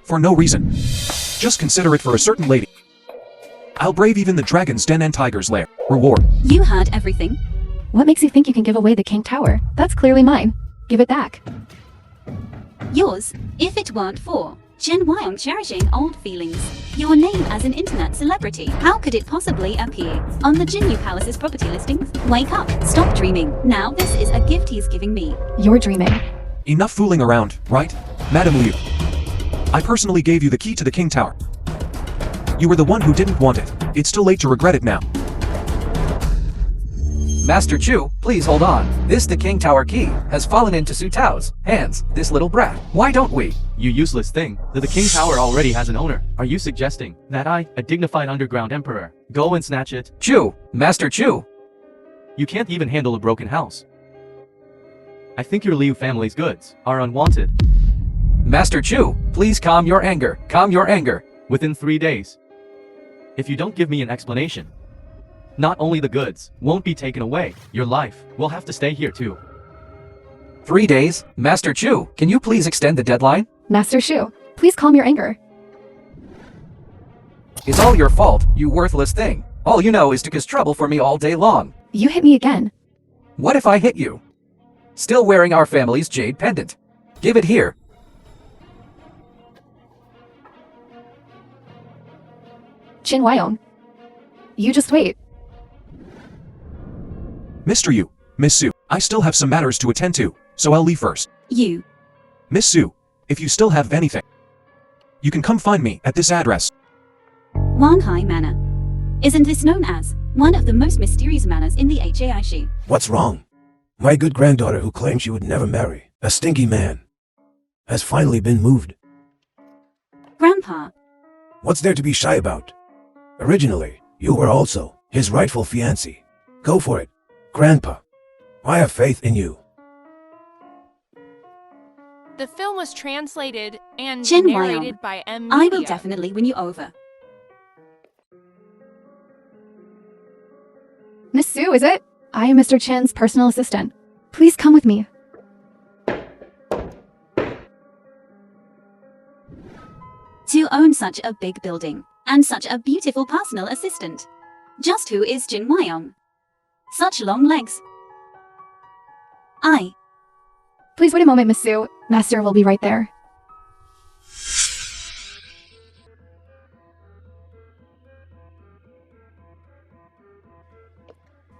A: For no reason. Just consider it for a certain lady. I'll brave even the dragon's den and tiger's lair. Reward.
G: You heard everything.
C: What makes you think you can give away the King Tower? That's clearly mine. Give it back.
G: Yours, if it weren't for Chen Wyong cherishing old feelings. Your name as an internet celebrity. How could it possibly appear on the Jinyu Palace's property listings? Wake up. Stop dreaming. Now this is a gift he's giving me.
C: You're dreaming.
A: Enough fooling around, right? Madam Liu. I personally gave you the key to the King Tower. You were the one who didn't want it. It's too late to regret it now.
D: Master Chu, please hold on. The King Tower key has fallen into Su Tao's hands, this little brat. Why don't we?
E: You useless thing. The King Tower already has an owner. Are you suggesting that I, a dignified underground emperor, go and snatch it?
D: Chu, Master Chu.
E: You can't even handle a broken house. I think your Liu family's goods are unwanted.
D: Master Chu, please calm your anger. Calm your anger.
E: Within 3 days. If you don't give me an explanation, not only the goods won't be taken away, your life will have to stay here too.
D: 3 days? Master Chu, can you please extend the deadline?
C: Master Shu, please calm your anger.
D: It's all your fault, you worthless thing. All you know is to cause trouble for me all day long.
C: You hit me again.
D: What if I hit you? Still wearing our family's jade pendant. Give it here.
C: Chin Wyong. You just wait.
A: Mr. Yu, Miss Sue, I still have some matters to attend to, so I'll leave first.
G: You.
A: Miss Sue, if you still have anything, you can come find me at this address.
G: Wanghai Manor. Isn't this known as one of the most mysterious manors in the Haishi?
H: What's wrong? My good granddaughter who claimed she would never marry a stinky man has finally been moved.
G: Grandpa,
H: What's there to be shy about? Originally, you were also his rightful fiancé. Go for it, Grandpa. I have faith in you.
F: The film was translated and
G: Chen
F: narrated
G: Wyong.
F: by M.
G: I will
F: Media.
G: definitely win you over.
C: Miss Sue, is it? I am Mr. Chen's personal assistant. Please come with me.
G: To own such a big building and such a beautiful personal assistant. Just who is Jin Wyong? Such long legs.
C: Please wait a moment, Miss Sue. Master will be right there.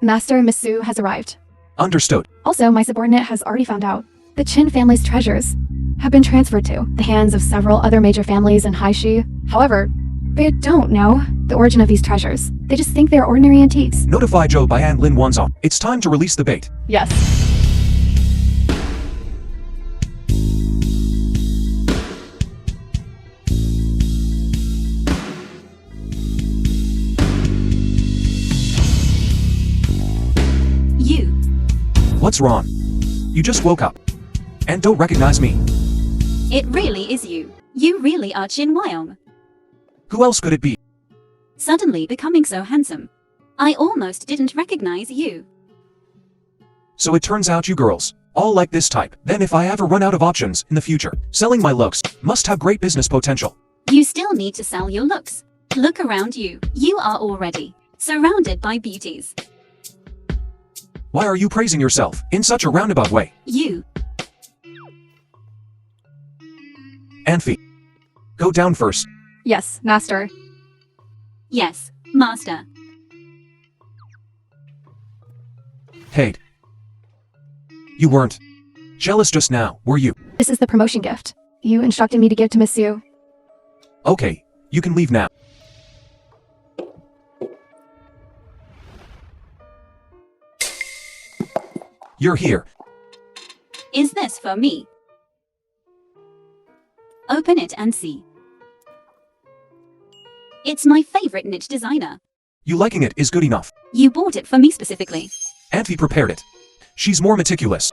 C: Master and Miss Sue has arrived.
A: Understood.
C: Also, my subordinate has already found out the Qin family's treasures have been transferred to the hands of several other major families in Haishi. However, they don't know the origin of these treasures. They just think they're ordinary antiques.
A: Notify Zhou Baian Lin Wanzong. It's time to release the bait.
C: Yes.
G: You.
A: What's wrong? You just woke up. And don't recognize me.
G: It really is you. You really are Jin Wyong.
A: Who else could it be?
G: Suddenly becoming so handsome. I almost didn't recognize you.
A: So it turns out you girls, all like this type. Then if I ever run out of options in the future, selling my looks must have great business potential.
G: You still need to sell your looks. Look around you. You are already surrounded by beauties.
A: Why are you praising yourself in such a roundabout way?
G: You.
A: Anfi. Go down first.
C: Yes, Master.
G: Yes, Master.
A: Hey. You weren't jealous just now, were you?
C: This is the promotion gift you instructed me to give to Miss Sue.
A: Okay, you can leave now. You're here.
G: Is this for me? Open it and see. It's my favorite niche designer.
A: You liking it is good enough.
G: You bought it for me specifically.
A: Auntie prepared it. She's more meticulous.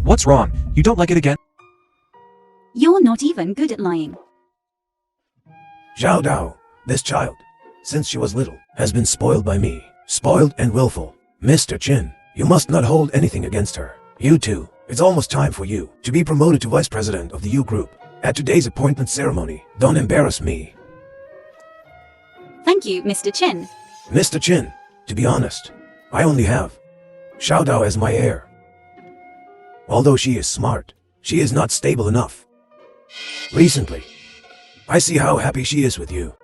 A: What's wrong? You don't like it again?
G: You're not even good at lying.
H: Zhao Dao, this child, since she was little, has been spoiled by me. Spoiled and willful. Mr. Chin, you must not hold anything against her. You too. It's almost time for you to be promoted to vice president of the U Group. At today's appointment ceremony, don't embarrass me.
G: Thank you, Mr. Chin.
H: Mr. Chin, to be honest, I only have Xiao Dao as my heir. Although she is smart, she is not stable enough. Recently, I see how happy she is with you.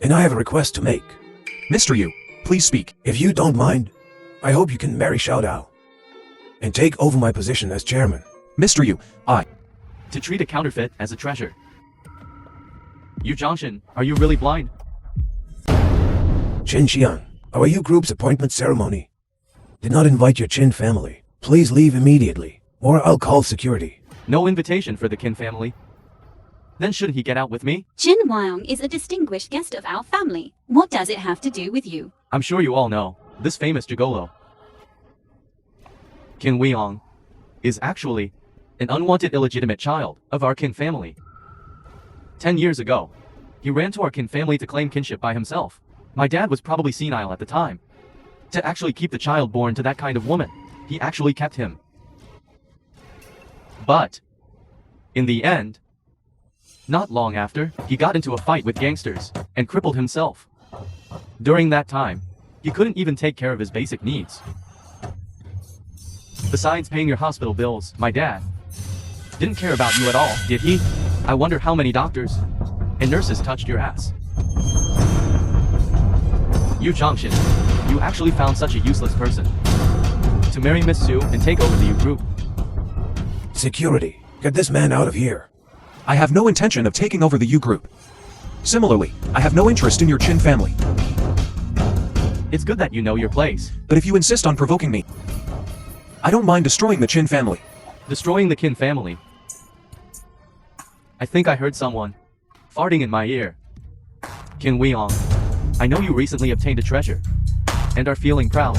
H: And I have a request to make.
A: Mr. Yu, please speak.
H: If you don't mind, I hope you can marry Xiao Dao and take over my position as chairman.
A: Mr. Yu,
E: To treat a counterfeit as a treasure. Yu Zhangshan, are you really blind?
H: Qin Xiang, our U Group's appointment ceremony did not invite your Qin family. Please leave immediately, or I'll call security.
E: No invitation for the Qin family. Then shouldn't he get out with me?
G: Qin Huang is a distinguished guest of our family. What does it have to do with you?
E: I'm sure you all know, this famous gigolo, Qin Huang, is actually an unwanted illegitimate child of our Qin family. 10 years ago, he ran to our Qin family to claim kinship by himself. My dad was probably senile at the time. To actually keep the child born to that kind of woman, he actually kept him. But, in the end, not long after, he got into a fight with gangsters and crippled himself. During that time, he couldn't even take care of his basic needs. Besides paying your hospital bills, my dad didn't care about you at all, did he? I wonder how many doctors and nurses touched your ass. Yu Zhangshan, you actually found such a useless person to marry Miss Su and take over the U Group.
H: Security, get this man out of here.
A: I have no intention of taking over the U Group. Similarly, I have no interest in your Qin family.
E: It's good that you know your place.
A: But if you insist on provoking me, I don't mind destroying the Qin family.
E: Destroying the Qin family. I think I heard someone farting in my ear. Qin Huang, I know you recently obtained a treasure and are feeling proud.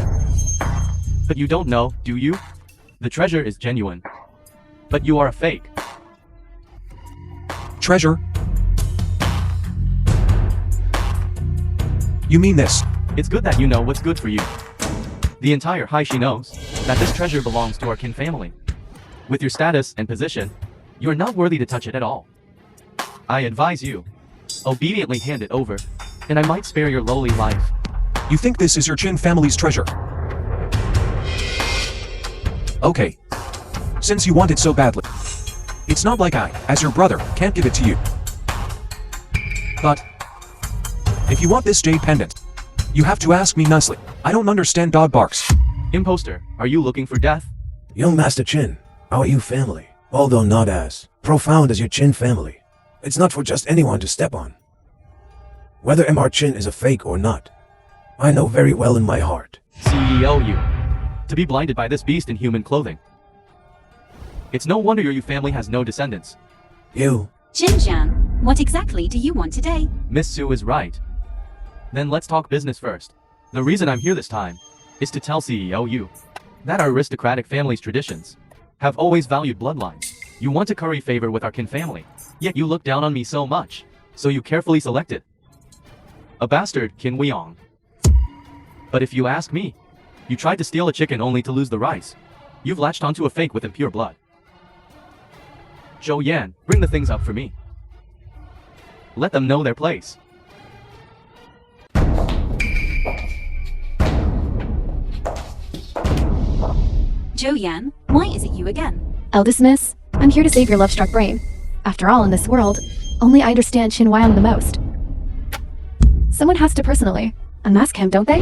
E: But you don't know, do you? The treasure is genuine. But you are a fake.
A: Treasure? You mean this?
E: It's good that you know what's good for you. The entire Haishi knows that this treasure belongs to our Qin family. With your status and position, you are not worthy to touch it at all. I advise you, obediently hand it over, and I might spare your lowly life.
A: You think this is your Qin family's treasure? Okay. Since you want it so badly, it's not like I, as your brother, can't give it to you. But if you want this jade pendant, you have to ask me nicely. I don't understand dog barks.
E: Imposter, are you looking for death?
H: Young Master Qin, our U family, although not as profound as your Qin family, it's not for just anyone to step on. Whether MR Qin is a fake or not, I know very well in my heart.
E: CEO you. To be blinded by this beast in human clothing. It's no wonder your U family has no descendants.
H: You.
G: Xinjiang, what exactly do you want today?
E: Miss Su is right. Then let's talk business first. The reason I'm here this time is to tell CEO Yu that our aristocratic family's traditions have always valued bloodlines. You want to curry favor with our Qin family, yet you look down on me so much, so you carefully selected a bastard Qin Huang. But if you ask me, you tried to steal a chicken only to lose the rice. You've latched onto a fake with impure blood. Zhou Yan, bring the things up for me. Let them know their place.
G: Zhou Yan, why is it you again?
C: Eldest miss, I'm here to save your love-struck brain. After all, in this world, only I understand Qin Huang the most. Someone has to personally unmask him, don't they?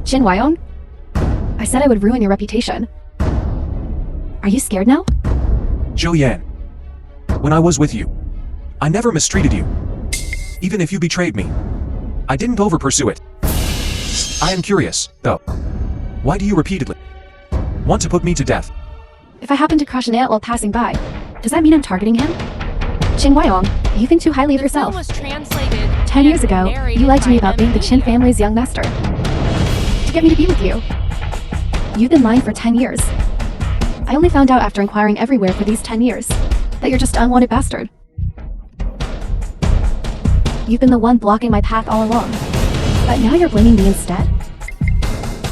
C: Qin Huang? I said I would ruin your reputation. Are you scared now?
A: Zhou Yan. When I was with you, I never mistreated you. Even if you betrayed me, I didn't over-pursue it. I am curious, though. Why do you repeatedly want to put me to death?
C: If I happen to crush an ant while passing by, does that mean I'm targeting him? Qin Huayong, you think too highly of
F: The film
C: yourself.
F: was translated
C: 10 years
F: and
C: ago,
F: narrated
C: you lied to me
F: by
C: about being the Qin
F: Emily.
C: family's young master. To get me to be with you. You've been lying for 10 years. I only found out after inquiring everywhere for these 10 years that you're just an unwanted bastard. You've been the one blocking my path all along. But now you're blaming me instead?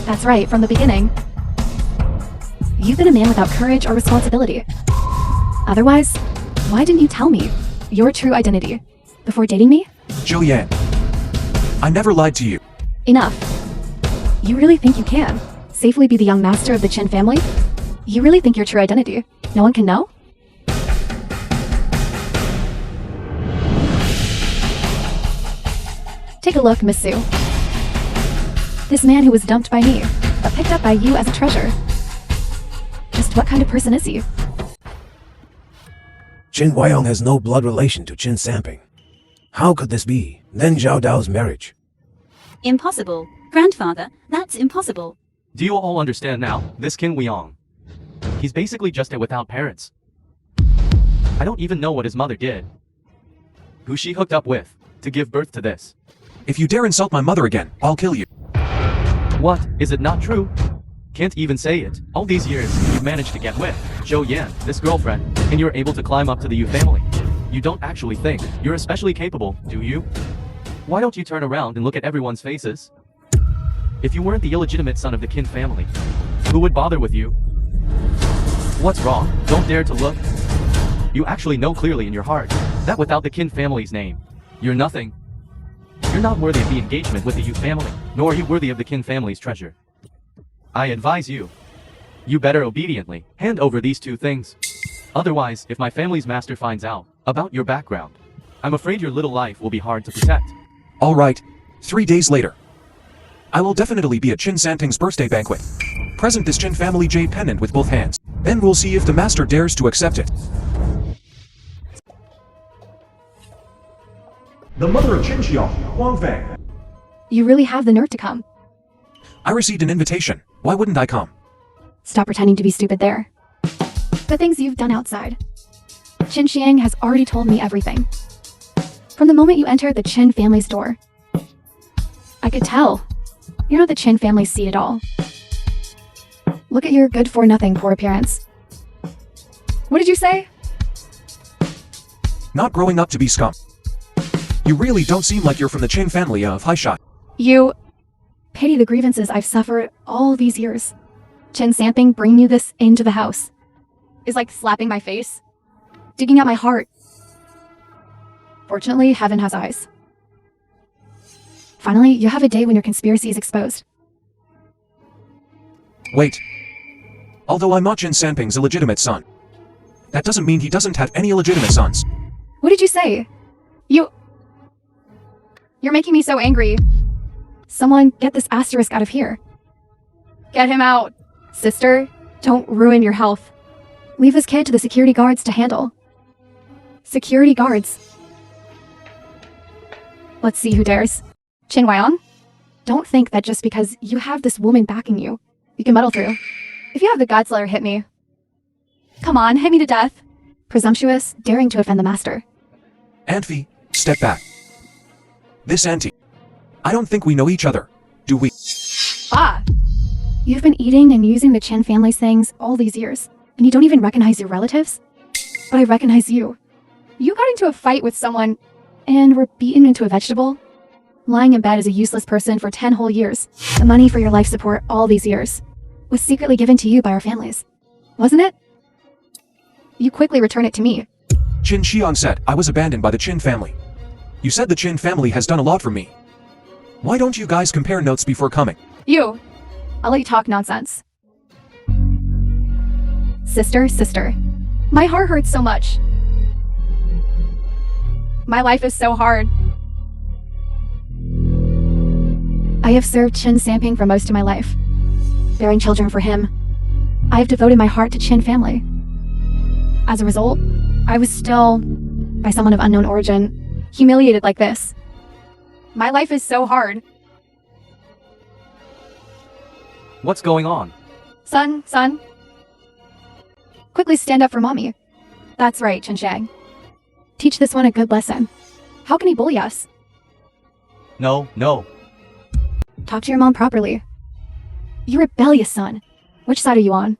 C: That's right, from the beginning. You've been a man without courage or responsibility. Otherwise, why didn't you tell me your true identity before dating me?
A: Zhou Yan. I never lied to you.
C: Enough. You really think you can safely be the young master of the Qin family? You really think your true identity no one can know? Take a look, Miss Sue. This man who was dumped by me, but picked up by you as a treasure. Just what kind of person is he?
H: Qin Huayong has no blood relation to Qin Samping. How could this be? Then Zhao Dao's marriage.
G: Impossible. Grandfather, that's impossible.
E: Do you all understand now? This Qin Huayong. He's basically just a without parents. I don't even know what his mother did. Who she hooked up with to give birth to this.
A: If you dare insult my mother again, I'll kill you.
E: What? Is it not true? Can't even say it. All these years, you've managed to get with Zhou Yan, this girlfriend, and you're able to climb up to the Yu family. You don't actually think you're especially capable, do you? Why don't you turn around and look at everyone's faces? If you weren't the illegitimate son of the Qin family, who would bother with you? What's wrong? Don't dare to look. You actually know clearly in your heart that without the Qin family's name, you're nothing. You're not worthy of the engagement with the Yu family, nor are you worthy of the Qin family's treasure. I advise you. You better obediently hand over these two things. Otherwise, if my family's master finds out about your background, I'm afraid your little life will be hard to protect.
A: All right. 3 days later. I will definitely be at Qin Santing's birthday banquet. Present this Qin family jade pendant with both hands. Then we'll see if the master dares to accept it.
B: The mother of Qin Xiao, Huang Fang.
C: You really have the nerve to come.
A: I received an invitation. Why wouldn't I come?
C: Stop pretending to be stupid there. The things you've done outside. Qin Xiang has already told me everything. From the moment you entered the Qin family's door. I could tell. You're not the Qin family's seed at all. Look at your good-for-nothing poor appearance. What did you say?
A: Not growing up to be scum. You really don't seem like you're from the Qin family of Haisha.
C: You pity the grievances I've suffered all these years. Qin Samping bringing you this into the house is like slapping my face, digging at my heart. Fortunately, heaven has eyes. Finally, you have a day when your conspiracy is exposed.
A: Wait. Although I'm not Qin Sanping's illegitimate son, that doesn't mean he doesn't have any illegitimate sons.
C: What did you say? You're making me so angry. Someone get this asterisk out of here. Get him out. Sister, don't ruin your health. Leave this kid to the security guards to handle. Security guards. Let's see who dares. Qin Huayong? Don't think that just because you have this woman backing you, you can muddle through. If you have the guts, let her hit me. Come on, hit me to death. Presumptuous, daring to offend the master.
A: Antfi, step back. This auntie. I don't think we know each other, do we?
C: Ah! You've been eating and using the Qin family's things all these years, and you don't even recognize your relatives? But I recognize you. You got into a fight with someone, and were beaten into a vegetable? Lying in bed as a useless person for 10 whole years. The money for your life support all these years was secretly given to you by our families. Wasn't it? You quickly return it to me.
A: Qin Xiang said I was abandoned by the Qin family. You said the Qin family has done a lot for me. Why don't you guys compare notes before coming?
C: I'll let you talk nonsense. Sister. My heart hurts so much. My life is so hard. I have served Qin Samping for most of my life, bearing children for him. I have devoted my heart to Qin family. As a result, I was still, by someone of unknown origin, humiliated like this. My life is so hard.
E: What's going on?
C: Son. Quickly stand up for mommy. That's right, Chen Shang. Teach this one a good lesson. How can he bully us?
E: No.
C: Talk to your mom properly. You rebellious son. Which side are you on?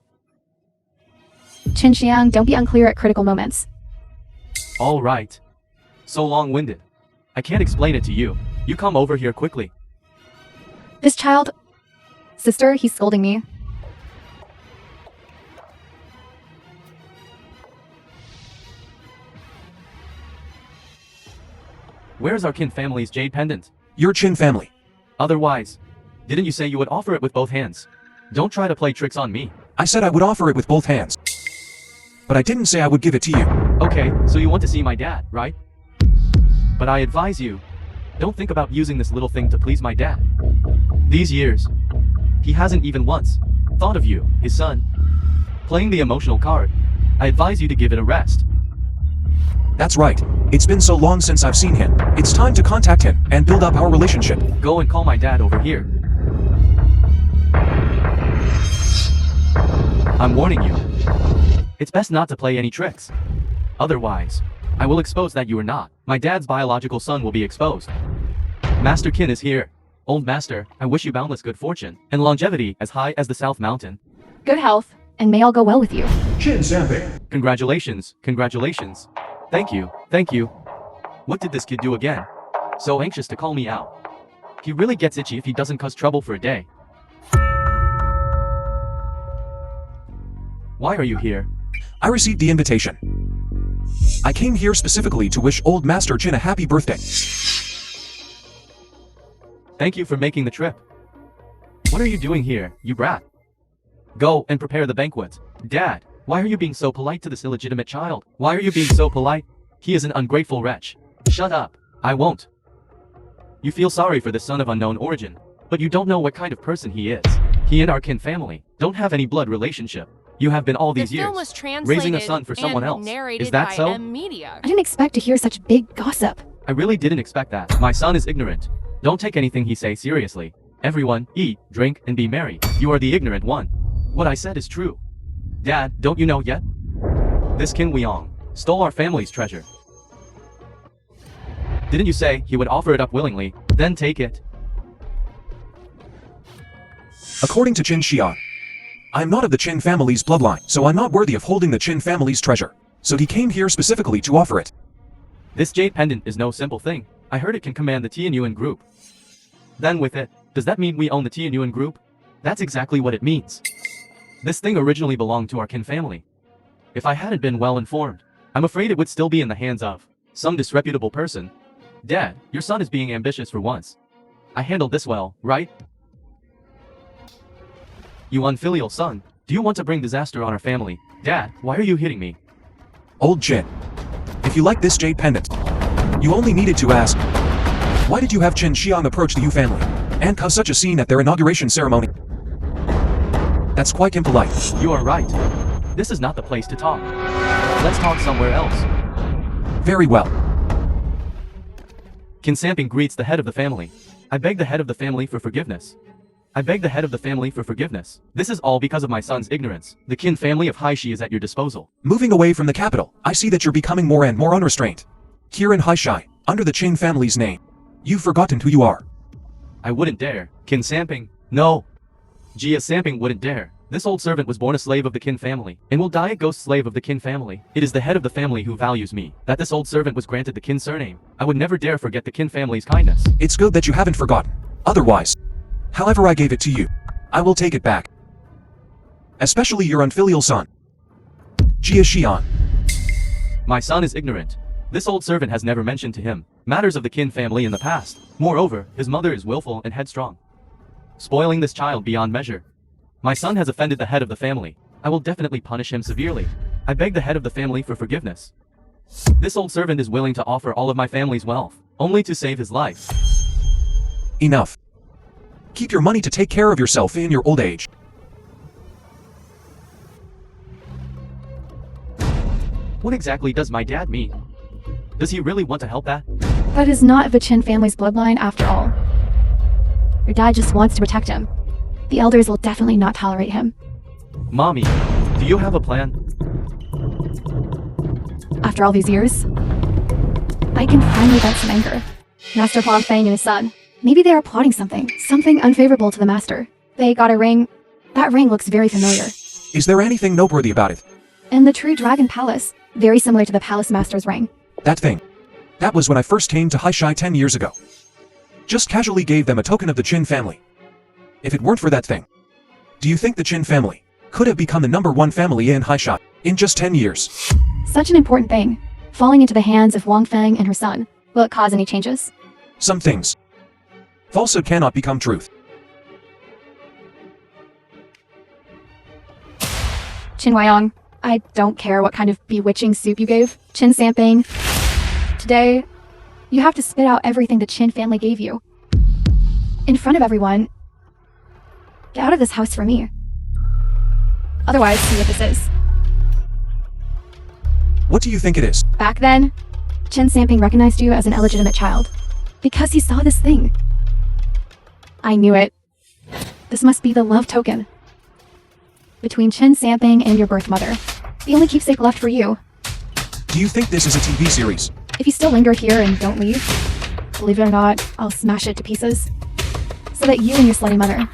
C: Chen Xiang, don't be unclear at critical moments.
E: All right. So long-winded. I can't explain it to you. You come over here quickly.
C: This child... Sister, he's scolding me.
E: Where's our Kin family's jade pendant?
A: Your Chin family.
E: Otherwise, didn't you say you would offer it with both hands? Don't try to play tricks on me.
A: I said I would offer it with both hands. But I didn't say I would give it to you.
E: Okay, so you want to see my dad, right? But I advise you, don't think about using this little thing to please my dad. These years, he hasn't even once thought of you, his son. Playing the emotional card, I advise you to give it a rest.
A: That's right. It's been so long since I've seen him. It's time to contact him and build up our relationship.
E: Go and call my dad over here. I'm warning you. It's best not to play any tricks. Otherwise, I will expose that you are not. My dad's biological son will be exposed. Master Qin is here. Old master, I wish you boundless good fortune and longevity as high as the South Mountain.
C: Good health, and may all go well with you.
B: Chin Samping.
E: Congratulations. Thank you. What did this kid do again? So anxious to call me out. He really gets itchy if he doesn't cause trouble for a day. Why are you here?
A: I received the invitation. I came here specifically to wish old Master Chin a happy birthday.
E: Thank you for making the trip. What are you doing here, you brat? Go and prepare the banquet. Dad, why are you being so polite to this illegitimate child? Why are you being so polite? He is an ungrateful wretch. Shut up. I won't. You feel sorry for the son of unknown origin, but you don't know what kind of person he is. He and our Kin family don't have any blood relationship. You have been all these years raising a son for someone else. Is that so?
C: I didn't expect to hear such big gossip.
E: I really didn't expect that. My son is ignorant. Don't take anything he say seriously. Everyone, eat, drink, and be merry. You are the ignorant one. What I said is true. Dad, don't you know yet? This Qin Weong stole our family's treasure. Didn't you say he would offer it up willingly, then take it?
A: According to Qin Xian, I'm not of the Qin family's bloodline, so I'm not worthy of holding the Qin family's treasure. So he came here specifically to offer it.
E: This jade pendant is no simple thing. I heard it can command the Tianyuan group. Then with it, does that mean we own the Tianyuan group? That's exactly what it means. This thing originally belonged to our Qin family. If I hadn't been well informed, I'm afraid it would still be in the hands of some disreputable person. Dad, your son is being ambitious for once. I handled this well, right? You unfilial son, do you want to bring disaster on our family? Dad, why are you hitting me?
A: Old Qin, if you like this jade pendant, you only needed to ask, why did you have Qin Xiang approach the Yu family and cause such a scene at their inauguration ceremony? That's quite impolite.
E: You are right. This is not the place to talk. Let's talk somewhere else.
A: Very well.
E: Qin Samping greets the head of the family. I beg the head of the family for forgiveness. This is all because of my son's ignorance. The Qin family of Haishi is at your disposal.
A: Moving away from the capital, I see that you're becoming more and more unrestrained. Here in Haishi, under the Qin family's name, you've forgotten who you are.
E: I wouldn't dare. Qin Samping. No. Jia Samping wouldn't dare. This old servant was born a slave of the Qin family, and will die a ghost slave of the Qin family. It is the head of the family who values me, that this old servant was granted the Qin surname. I would never dare forget the Qin family's kindness.
A: It's good that you haven't forgotten. Otherwise, however I gave it to you, I will take it back. Especially your unfilial son, Jia Xian.
E: My son is ignorant. This old servant has never mentioned to him matters of the Qin family in the past. Moreover, his mother is willful and headstrong, spoiling this child beyond measure. My son has offended the head of the family. I will definitely punish him severely. I beg the head of the family for forgiveness. This old servant is willing to offer all of my family's wealth, only to save his life.
A: Enough. Keep your money to take care of yourself in your old age.
E: What exactly does my dad mean? Does he really want to help that?
C: That is not of the Qin family's bloodline after all. Your dad just wants to protect him. The elders will definitely not tolerate him.
E: Mommy, do you have a plan?
C: After all these years, I can finally vent some anger. Master Huang Feng and his son. Maybe they are plotting something unfavorable to the master. They got a ring. That ring looks very familiar.
A: Is there anything noteworthy about it?
C: And the True Dragon Palace, very similar to the Palace Master's ring.
A: That thing. That was when I first came to Haishai 10 years ago. Just casually gave them a token of the Qin family. If it weren't for that thing, do you think the Qin family could have become the #1 family in Haishai in just 10 years?
C: Such an important thing, falling into the hands of Wang Feng and her son. Will it cause any changes?
A: Some things. Falsehood cannot become truth.
C: Qin Huayong, I don't care what kind of bewitching soup you gave. Qin Samping, today, you have to spit out everything the Qin family gave you. In front of everyone. Get out of this house for me. Otherwise, see what this is.
A: What do you think it is?
C: Back then, Qin Samping recognized you as an illegitimate child. Because he saw this thing. I knew it. This must be the love token. Between Qin Samping and your birth mother. The only keepsake left for you.
A: Do you think this is a TV series?
C: If you still linger here and don't leave, believe it or not, I'll smash it to pieces. So that you and your slutty mother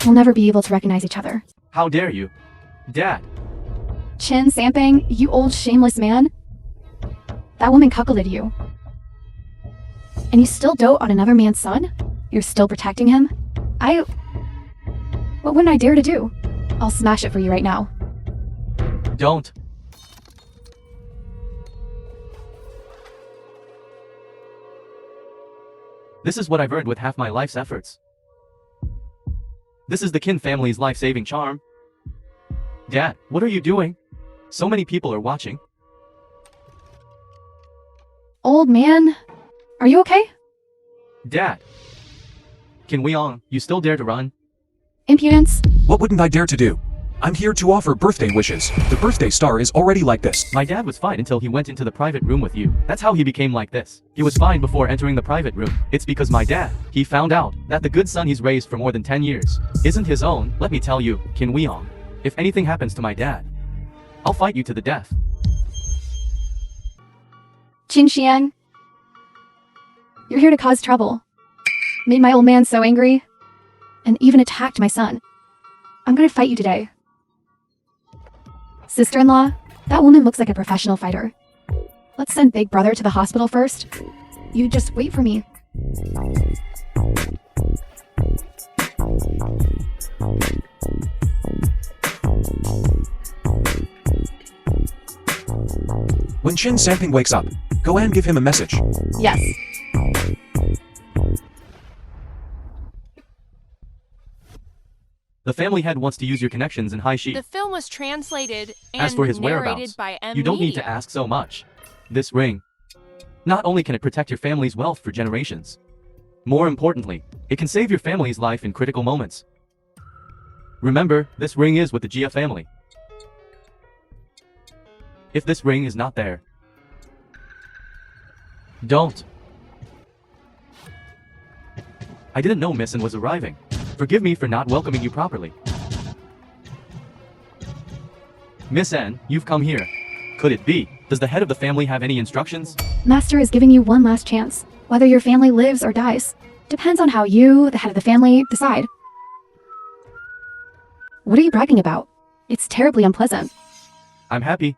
C: will never be able to recognize each other.
E: How dare you? Dad,
C: Qin Samping, you old shameless man. That woman cuckolded you. And you still dote on another man's son? You're still protecting him? What wouldn't I dare to do? I'll smash it for you right now.
E: don't. This is what I've earned with half my life's efforts. This is the Qin family's life-saving charm. Dad, what are you doing? So many people are watching.
C: Old man, are you okay?
E: Dad. Qin Huayong, you still dare to run?
C: Impudence?
A: What wouldn't I dare to do? I'm here to offer birthday wishes. The birthday star is already like this.
E: My dad was fine until he went into the private room with you. That's how he became like this. He was fine before entering the private room. It's because my dad, he found out that the good son he's raised for more than 10 years isn't his own. Let me tell you, Qin Huayong, if anything happens to my dad, I'll fight you to the death.
C: Qin Xiang, you're here to cause trouble. Made my old man so angry, and even attacked my son. I'm gonna fight you today. Sister-in-law, that woman looks like a professional fighter. Let's send Big Brother to the hospital first. You just wait for me.
A: When Qin Samping wakes up, go and give him a message.
C: Yes.
E: The family head wants to use your connections in Haishi.
F: The film was translated and
E: As for his
F: narrated
E: whereabouts,
F: by M.
E: you don't need
F: Media.
E: to ask so much. This ring. Not only can it protect your family's wealth for generations, more importantly, it can save your family's life in critical moments. Remember, this ring is with the Jia family. If this ring is not there, don't. I didn't know Miss N was arriving. Forgive me for not welcoming you properly. Miss N, you've come here. Could it be? Does the head of the family have any instructions?
C: Master is giving you one last chance. Whether your family lives or dies. Depends on how you, the head of the family, decide. What are you bragging about? It's terribly unpleasant.
E: I'm happy.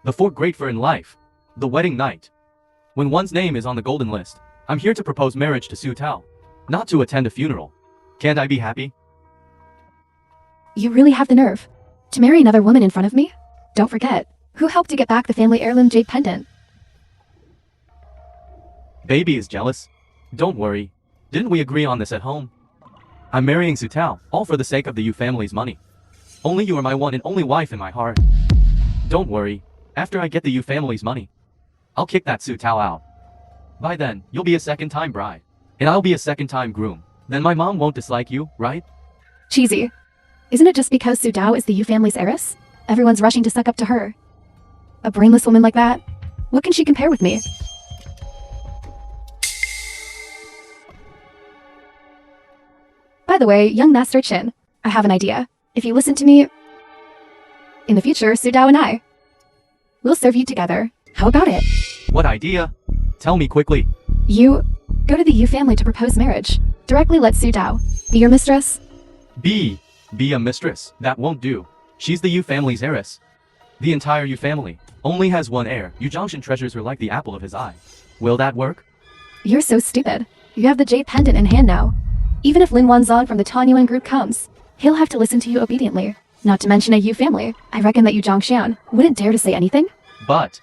E: The four great for in life. The wedding night. When one's name is on the golden list. I'm here to propose marriage to Su Tao. Not to attend a funeral. Can't I be happy?
C: You really have the nerve. To marry another woman in front of me? Don't forget, who helped you get back the family heirloom jade pendant?
E: Baby is jealous. Don't worry. Didn't we agree on this at home? I'm marrying Su Tao, all for the sake of the Yu family's money. Only you are my one and only wife in my heart. Don't worry. After I get the Yu family's money, I'll kick that Su Tao out. By then, you'll be a second-time bride. And I'll be a second-time groom. Then my mom won't dislike you, right?
C: Cheesy. Isn't it just because Su Dao is the Yu family's heiress? Everyone's rushing to suck up to her. A brainless woman like that? What can she compare with me? By the way, young Master Chin, I have an idea. If you listen to me, in the future, Su Dao and I will serve you together. How about it?
E: What idea? Tell me quickly.
C: You go to the Yu family to propose marriage. Directly let Su Dao be your mistress.
E: Be a mistress. That won't do. She's the Yu family's heiress. The entire Yu family only has one heir. Yu Zhongshan treasures her like the apple of his eye. Will that work?
C: You're so stupid. You have the jade pendant in hand now. Even if Lin Wanzan from the Tanyuan group comes, he'll have to listen to you obediently. Not to mention a Yu family. I reckon that Yu Zhongshan wouldn't dare to say anything.
E: But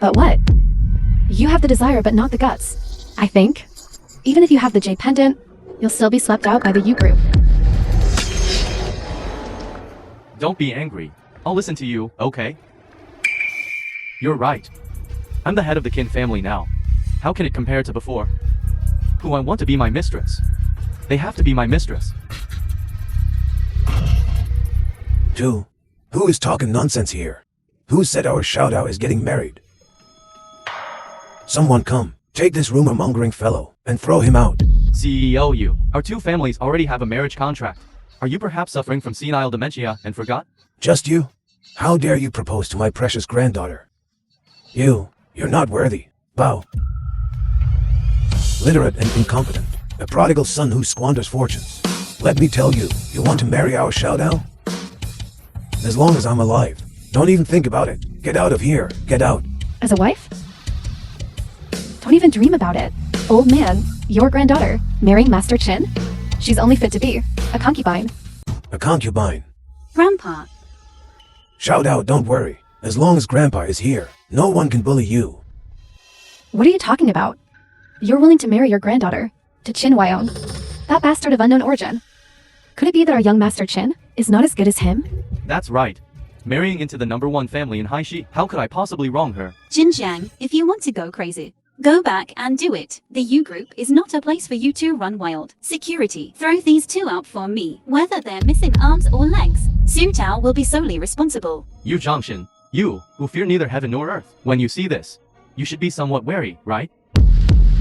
C: what? You have the desire but not the guts. I think. Even if you have the jade pendant, you'll still be swept out by the Yu group.
E: don't be angry. I'll listen to you, okay? You're right. I'm the head of the Qin family now. How can it compare to before? Who I want to be my mistress. They have to be my mistress.
H: Who is talking nonsense here? Who said our shout-out is getting married? Someone come, take this rumor-mongering fellow, and throw him out.
E: CEO Yu, our two families already have a marriage contract. Are you perhaps suffering from senile dementia and forgot?
H: Just you? How dare you propose to my precious granddaughter? You're not worthy. Bow. Literate and incompetent. A prodigal son who squanders fortunes. Let me tell you, you want to marry our shout-out? As long as I'm alive. Don't even think about it. Get out of here. Get out.
C: As a wife? Don't even dream about it. Old man, your granddaughter, marrying Master Qin? She's only fit to be a concubine.
H: A concubine.
G: Grandpa,
H: Shout-out, don't worry. As long as Grandpa is here, no one can bully you.
C: What are you talking about? You're willing to marry your granddaughter to Qin Wyong, that bastard of unknown origin. Could it be that our young Master Qin is not as good as him?
E: That's right. Marrying into the #1 family in Haishi, how could I possibly wrong her?
G: Jinjiang, if you want to go crazy, go back and do it. The U group is not a place for you to run wild. Security, throw these two out for me. Whether they're missing arms or legs, Su Tao will be solely responsible.
E: Yu Zhongshan, you, who fear neither heaven nor earth. When you see this, you should be somewhat wary, right?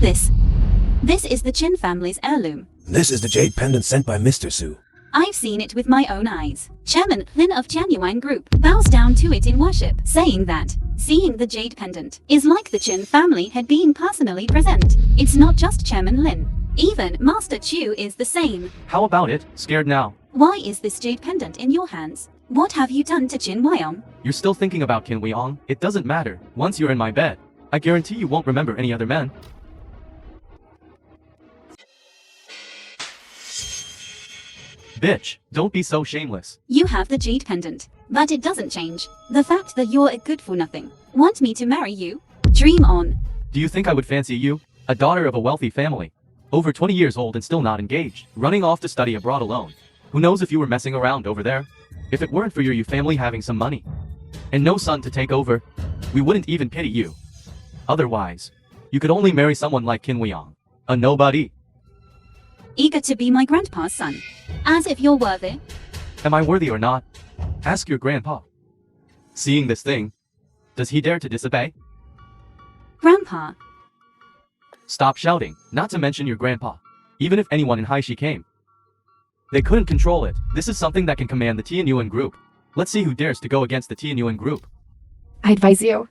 G: This is the Qin family's heirloom.
H: This is the jade pendant sent by Mr. Su.
G: I've seen it with my own eyes. Chairman Lin of Tianyuan Group bows down to it in worship, saying that seeing the jade pendant is like the Qin family had been personally present. It's not just Chairman Lin. Even Master Chu is the same.
E: How about it? Scared now?
G: Why is this jade pendant in your hands? What have you done to Qin Wyong?
E: You're still thinking about Qin Weong? It doesn't matter. Once you're in my bed, I guarantee you won't remember any other men. Bitch, don't be so shameless.
G: You have the jade pendant, but it doesn't change the fact that you're a good-for-nothing. Want me to marry you? Dream on.
E: Do you think I would fancy you? A daughter of a wealthy family. Over 20 years old and still not engaged. Running off to study abroad alone. Who knows if you were messing around over there? If it weren't for your you family having some money and no son to take over, we wouldn't even pity you. Otherwise, you could only marry someone like Qin Weong. A nobody.
G: Eager to be my grandpa's son. As if you're worthy.
E: Am I worthy or not? Ask your grandpa. Seeing this thing, does he dare to disobey?
G: Grandpa,
E: Stop shouting, not to mention your grandpa. Even if anyone in Haishi came, they couldn't control it. This is something that can command the Tianyuan group. Let's see who dares to go against the Tianyuan group.
C: I advise you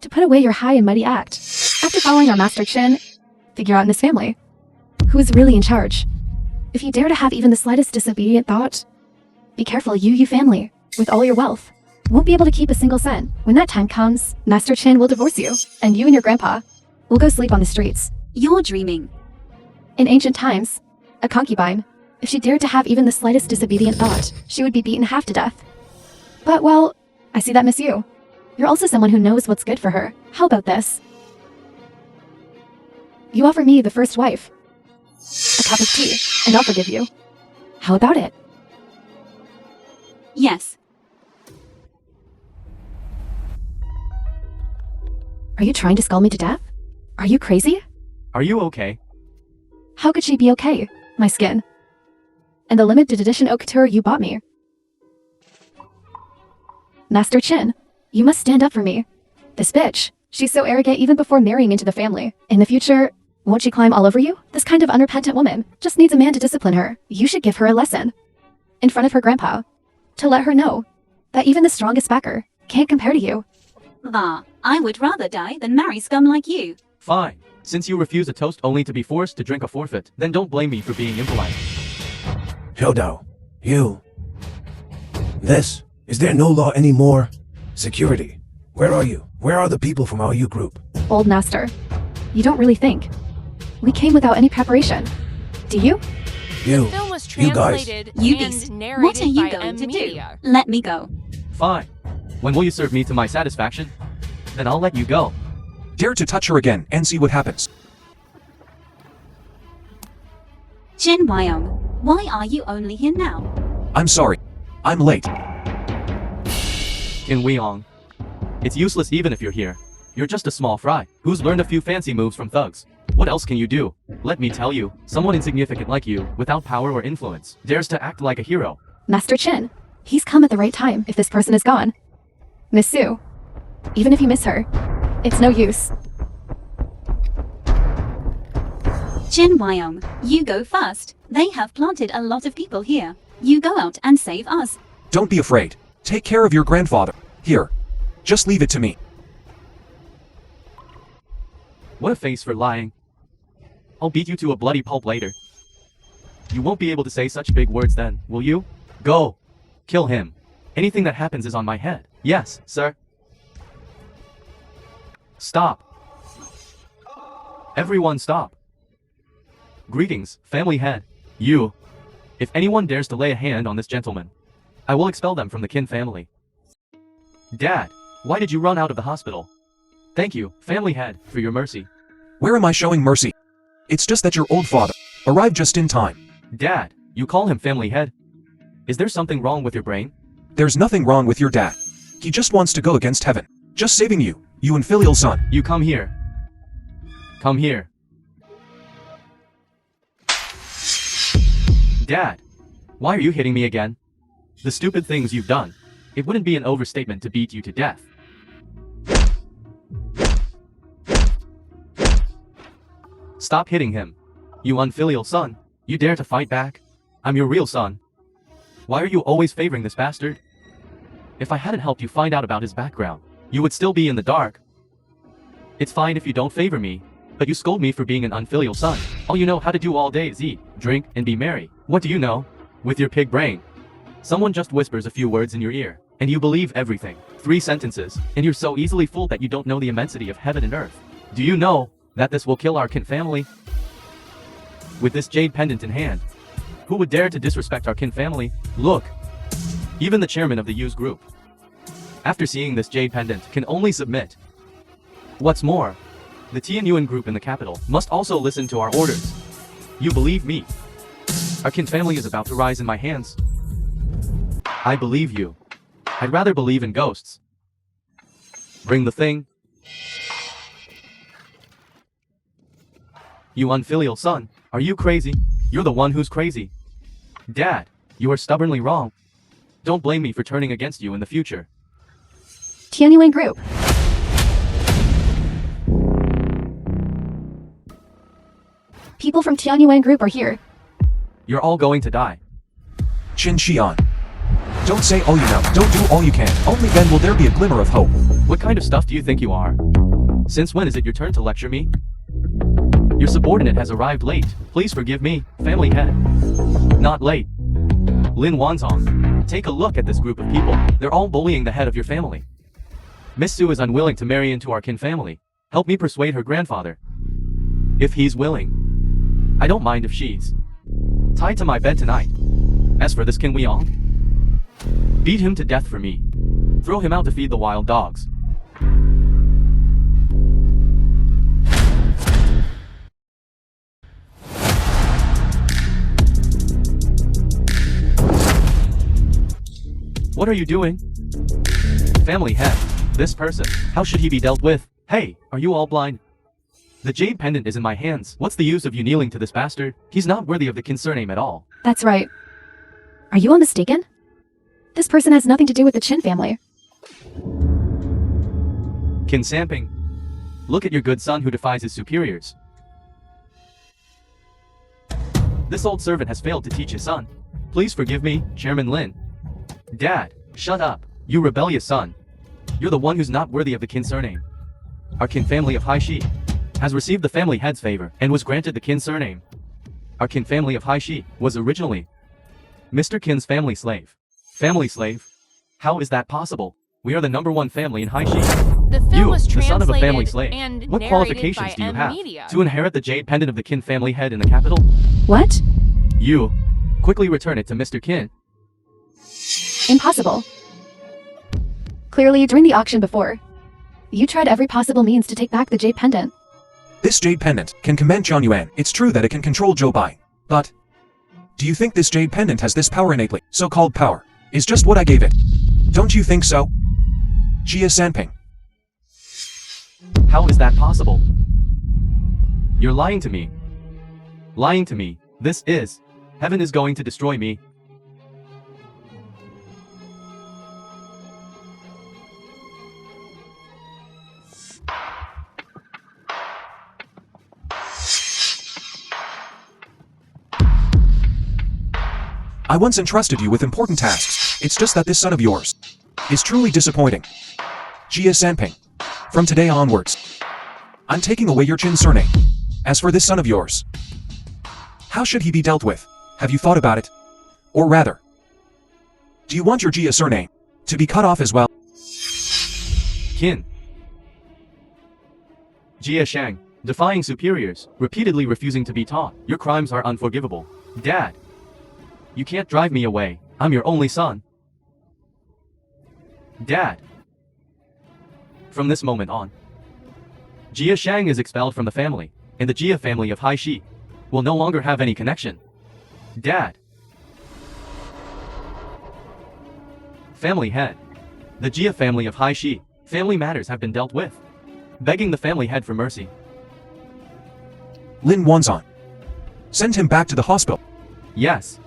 C: to put away your high and mighty act. After following our Master Qin, figure out in this family who is really in charge. If you dare to have even the slightest disobedient thought, be careful, you family, with all your wealth, won't be able to keep a single cent. When that time comes, Master Qin will divorce you, and you and your grandpa will go sleep on the streets.
G: you're dreaming.
C: In ancient times, a concubine, if she dared to have even the slightest disobedient thought, she would be beaten half to death. But, well, I see that, Miss Yu. You're also someone who knows what's good for her. How about this? You offer me the first wife a cup of tea, and I'll forgive you. How about it?
G: Yes.
C: Are you trying to skull me to death? Are you crazy?
E: Are you okay?
C: How could she be okay? My skin. And the limited edition haute couture you bought me. Master Qin, you must stand up for me. This bitch, she's so arrogant even before marrying into the family. In the future, Won't she climb all over you? This kind of unrepentant woman just needs a man to discipline her. You should give her a lesson. In front of her grandpa. To let her know that even the strongest backer can't compare to you.
G: Bah, I would rather die than marry scum like you.
E: Fine. Since you refuse a toast only to be forced to drink a forfeit, then don't blame me for being impolite.
H: Shoudao, you. Is there no law anymore? Security, where are you? Where are the people from our U group?
C: Old master, you don't really think. We came without any preparation. Do you?
H: You,
F: Film was
H: you guys.
F: translated
G: You
F: and
G: beast,
F: narrated
G: what are you
F: by
G: going to do?
F: Media.
G: Let me go.
E: Fine. When will you serve me to my satisfaction? Then I'll let you go.
A: Dare to touch her again and see what happens.
G: Chen Wyong, why are you only here now?
A: I'm sorry. I'm late.
E: Qin Weong. It's useless even if you're here. You're just a small fry, who's learned a few fancy moves from thugs. What else can you do? Let me tell you, someone insignificant like you, without power or influence, dares to act like a hero.
C: Master Chin, he's come at the right time if this person is gone. Miss Sue, even if you miss her, it's no use.
G: Chen Wyong, you go first. They have planted a lot of people here. You go out and save us.
A: Don't be afraid. Take care of your grandfather. Here. Just leave it to me.
E: What a face for lying. I'll beat you to a bloody pulp later. You won't be able to say such big words then, will you? Go! Kill him. Anything that happens is on my head. Yes, sir. Stop. Everyone stop. Greetings, family head. You. If anyone dares to lay a hand on this gentleman, I will expel them from the Qin family. Dad, why did you run out of the hospital? Thank you, family head, for your mercy.
A: Where am I showing mercy? It's just that your old father arrived just in time.
E: Dad, you call him family head? Is there something wrong with your brain?
A: There's nothing wrong with your dad. He just wants to go against heaven. Just saving you, you infilial son.
E: You come here. Come here. Dad, why are you hitting me again? The stupid things you've done. It wouldn't be an overstatement to beat you to death. Stop hitting him. You unfilial son. You dare to fight back? I'm your real son. Why are you always favoring this bastard? If I hadn't helped you find out about his background, you would still be in the dark. It's fine if you don't favor me, but you scold me for being an unfilial son. All you know how to do all day is eat, drink, and be merry. What do you know? With your pig brain. Someone just whispers a few words in your ear, and you believe everything. 3 sentences, and you're so easily fooled that you don't know the immensity of heaven and earth. Do you know that this will kill our Qin family? With this jade pendant in hand, who would dare to disrespect our Qin family? Look, even the chairman of the U's group, after seeing this jade pendant, can only submit. What's more, the Tianyuan group in the capital must also listen to our orders. You believe me? Our Qin family is about to rise in my hands. I believe you. I'd rather believe in ghosts. Bring the thing. You unfilial son, are you crazy? You're the one who's crazy. Dad, you are stubbornly wrong. Don't blame me for turning against you in the future.
C: Tianyuan Group. People from Tianyuan Group are here.
E: You're all going to die.
A: Qin Xian. Don't say all you know. Don't do all you can. Only then will there be a glimmer of hope.
E: What kind of stuff do you think you are? Since when is it your turn to lecture me? Your subordinate has arrived late. Please forgive me, family head. Not late. Lin Wanzong, take a look at this group of people. They're all bullying the head of your family. Miss Sue is unwilling to marry into our Qin family. Help me persuade her grandfather. If he's willing. I don't mind if she's tied to my bed tonight. As for this Qin Weong, beat him to death for me. Throw him out to feed the wild dogs. What are you doing? Family head. This person. How should he be dealt with? Hey, are you all blind? The jade pendant is in my hands. What's the use of you kneeling to this bastard? He's not worthy of the Qin surname at all.
C: That's right. Are you all mistaken? This person has nothing to do with the Qin family.
E: Qin Samping. Look at your good son who defies his superiors. This old servant has failed to teach his son. Please forgive me, Chairman Lin. Dad, shut up, you rebellious son. You're the one who's not worthy of the Qin surname. Our Qin family of Haishi has received the family head's favor and was granted the Qin surname. Our Qin family of Haishi was originally Mr. Qin's family slave. Family slave? How is that possible? We are the #1 family in Haishi.
F: The film
E: You,
F: was
E: the son of a family
F: translated
E: slave.
F: and
E: What
F: narrated
E: qualifications
F: by
E: do you
F: M
E: have
F: Media.
E: to inherit the jade pendant of the Qin family head in the capital?
C: What?
E: You, quickly return it to Mr. Qin.
C: Impossible. Clearly, during the auction before, you tried every possible means to take back the jade pendant.
A: This jade pendant can command Jian Yuan. It's true that it can control Zhou Bai. But do you think this jade pendant has this power innately? So-called power is just what I gave it. Don't you think so? Jia Sanping.
E: How is that possible? You're lying to me. Lying to me. This is. Heaven is going to destroy me.
A: I once entrusted you with important tasks. It's just that this son of yours is truly disappointing. Jia Sanping. From today onwards, I'm taking away your Qin surname. As for this son of yours, how should he be dealt with? Have you thought about it? Or rather, do you want your Jia surname to be cut off as well?
E: Qin. Jia Shang, defying superiors, repeatedly refusing to be taught. Your crimes are unforgivable. Dad, you can't drive me away. I'm your only son. Dad. From this moment on, Jia Shang is expelled from the family, and the Jia family of Haishi will no longer have any connection. Dad. Family head. The Jia family of Haishi, family matters have been dealt with. Begging the family head for mercy.
A: Lin Wanzan. Send him back to the hospital.
E: Yes.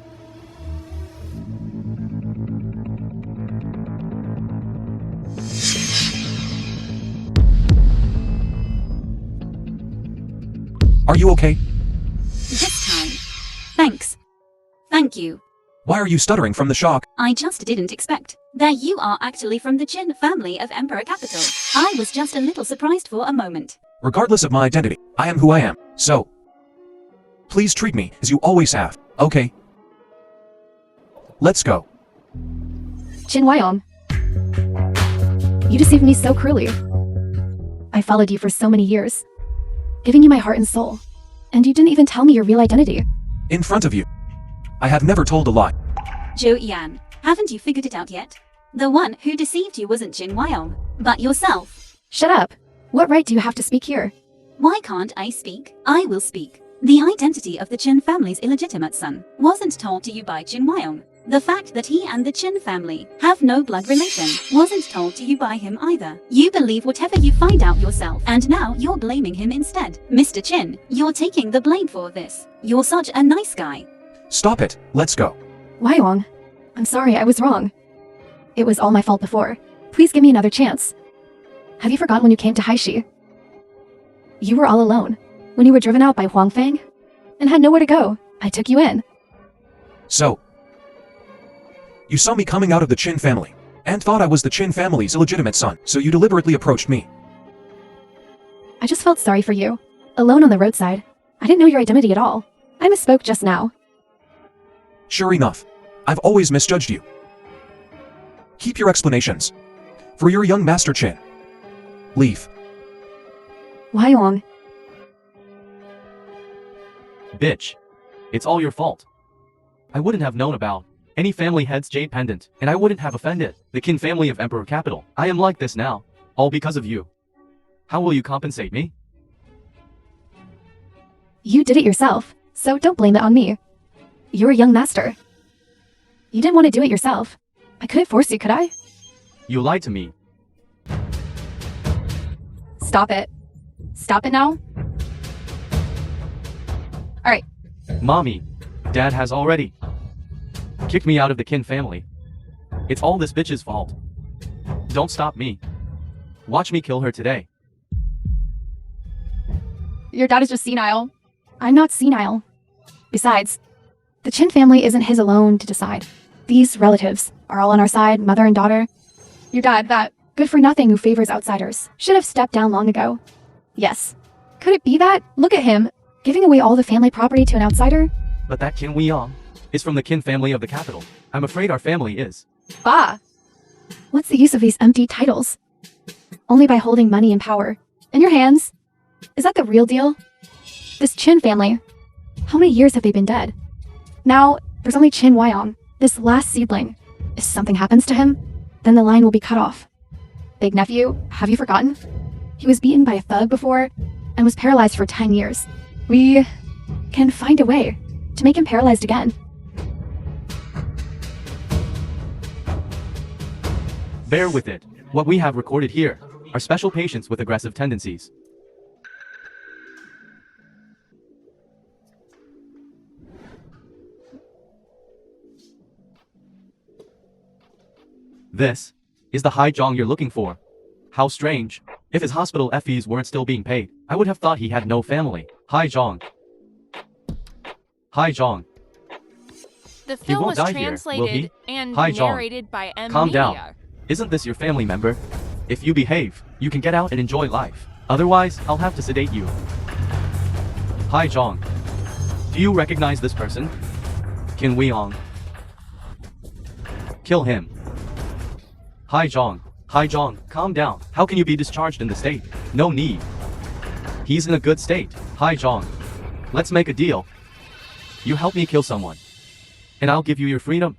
A: Are you okay?
G: This time. Thanks. Thank you.
A: Why are you stuttering from the shock?
G: I just didn't expect that you are actually from the Qin family of Emperor Capital. I was just a little surprised for a moment.
A: Regardless of my identity, I am who I am. So, please treat me as you always have, okay? Let's go.
C: Qin Wyong. You deceived me so cruelly. I followed you for so many years, giving you my heart and soul, and you didn't even tell me your real identity.
A: In front of you. I have never told a lie.
G: Zhou Yan, haven't you figured it out yet? The one who deceived you wasn't Qin Wyong, but yourself.
C: Shut up. What right do you have to speak here?
G: Why can't I speak? I will speak. The identity of the Qin family's illegitimate son wasn't told to you by Qin Wyong. The fact that he and the Qin family have no blood relation wasn't told to you by him either. You believe whatever you find out yourself, and now you're blaming him instead. Mr. Qin, you're taking the blame for this. You're such a nice guy.
A: Stop it. Let's go.
C: Wyong. I'm sorry, I was wrong. It was all my fault before. Please give me another chance. Have you forgotten when you came to Haishi? You were all alone. When you were driven out by Huang Fang and had nowhere to go, I took you in.
A: So, you saw me coming out of the Qin family and thought I was the Qin family's illegitimate son, so you deliberately approached me.
C: I just felt sorry for you. Alone on the roadside. I didn't know your identity at all. I misspoke just now.
A: Sure enough, I've always misjudged you. Keep your explanations for your young Master Qin. Leave.
C: Wyong.
E: Bitch. It's all your fault. I wouldn't have known about any family head's jade pendant, and I wouldn't have offended the Qin family of Emperor Capital. I am like this now, all because of you. How will you compensate me?
C: You did it yourself, so don't blame it on me. You're a young master. You didn't want to do it yourself. I couldn't force you, could I?
E: You lied to me.
C: Stop it. Stop it now. Alright.
E: Mommy, Dad has already kicked me out of the Qin family. It's all this bitch's fault. Don't stop me. Watch me kill her today.
C: Your dad is just senile. I'm not senile. Besides, The Chin family isn't his alone to decide. These relatives are all on our side, mother and daughter. Your dad, that good-for-nothing who favors outsiders, should have stepped down long ago. Yes. Could it be that? Look at him, giving away all the family property to an outsider?
E: But that Qin Weiyang is from the Qin family of the capital. I'm afraid our family is.
C: Bah! What's the use of these empty titles? Only by holding money and power in your hands. Is that the real deal? This Chin family, how many years have they been dead? Now, there's only Qin Weiyang, this last seedling. If something happens to him, then the line will be cut off. Big nephew, have you forgotten? He was beaten by a thug before and was paralyzed for 10 years. We can find a way to make him paralyzed again.
E: Bear with it. What we have recorded here are special patients with aggressive tendencies. This is the Haizhong you're looking for. How strange. If his hospital fees weren't still being paid, I would have thought he had no family. Haizhong. Haizhong.
F: The
E: He
F: film
E: won't
F: was
E: die here, will
F: translated
E: he?
F: and
E: Hi, John.
F: narrated by M.
E: Calm
F: Media.
E: down. Isn't this your family member? If you behave, you can get out and enjoy life. Otherwise, I'll have to sedate you. Haizhong. Do you recognize this person? Qin Weiyang. Kill him. Haizhong. Haizhong, calm down. How can you be discharged in the state? No need. He's in a good state. Haizhong. Let's make a deal. You help me kill someone, and I'll give you your freedom.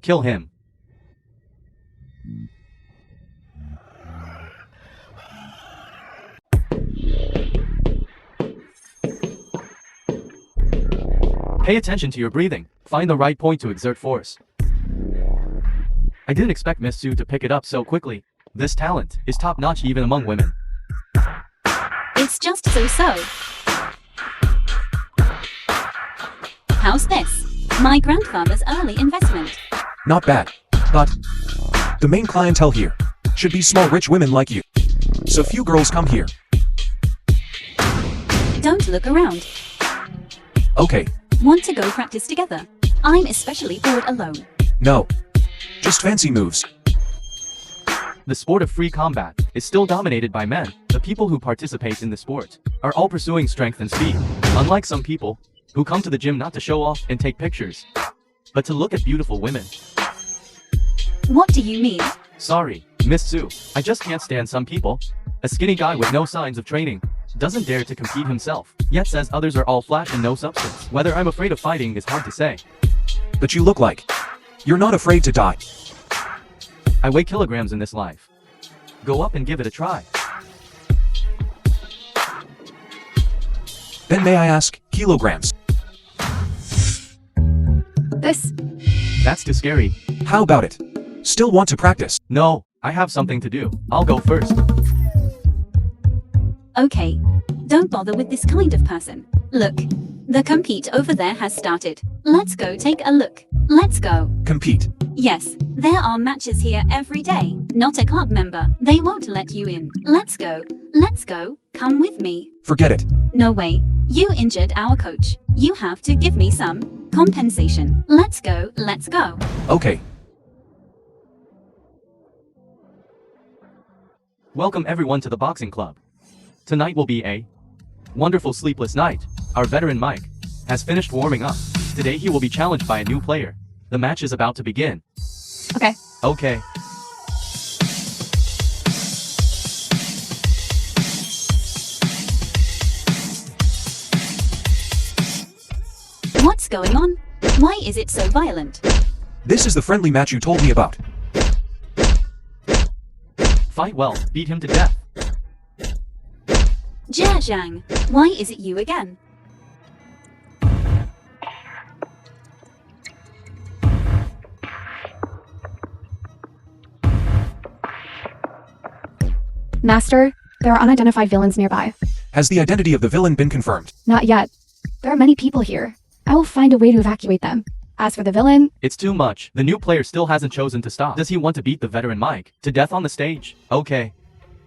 E: Kill him. Pay attention to your breathing. Find the right point to exert force. I didn't expect Miss Su to pick it up so quickly. This talent is top-notch even among women.
G: It's just so-so. How's this? My grandfather's early investment.
A: Not bad. But the main clientele here should be small rich women like you. So few girls come here.
G: Don't look around.
A: Okay,
G: Want to go practice together? I'm especially bored alone.
A: no. Just fancy moves.
E: The sport of free combat is still dominated by men. The people who participate in the sport are all pursuing strength and speed, unlike some people who come to the gym not to show off and take pictures, but to look at beautiful women.
G: What do you mean?
E: Sorry, Miss Su, I just can't stand some people. A skinny guy with no signs of training doesn't dare to compete himself, yet says others are all flat and no substance. Whether I'm afraid of fighting is hard to say.
A: But you look like you're not afraid to die.
E: I weigh kilograms in this life. Go up and give it a try.
A: Then may I ask, kilograms?
C: This.
E: That's too scary.
A: How about it? Still want to practice?
E: No, I have something to do. I'll go first.
G: Okay, don't bother with this kind of person. Look, the compete over there has started. Let's go take a look. Let's go.
A: Compete.
G: Yes, there are matches here every day. Not a club member. They won't let you in. Let's go. Let's go. Come with me.
A: Forget it.
G: No way. You injured our coach. You have to give me some compensation. Let's go. Let's go.
A: Okay.
E: Welcome everyone to the boxing club. Tonight will be a wonderful sleepless night. Our veteran Mike has finished warming up. Today he will be challenged by a new player. The match is about to begin.
C: Okay.
E: Okay.
G: What's going on? Why is it so violent?
A: This is the friendly match you told me about.
E: Fight well, beat him to death.
G: Jia Zhang, why is it you again?
C: Master, there are unidentified villains nearby.
A: Has the identity of the villain been confirmed?
C: Not yet. There are many people here. I will find a way to evacuate them. As for the villain,
E: It's too much. The new player still hasn't chosen to stop. Does he want to beat the veteran Mike to death on the stage? Okay.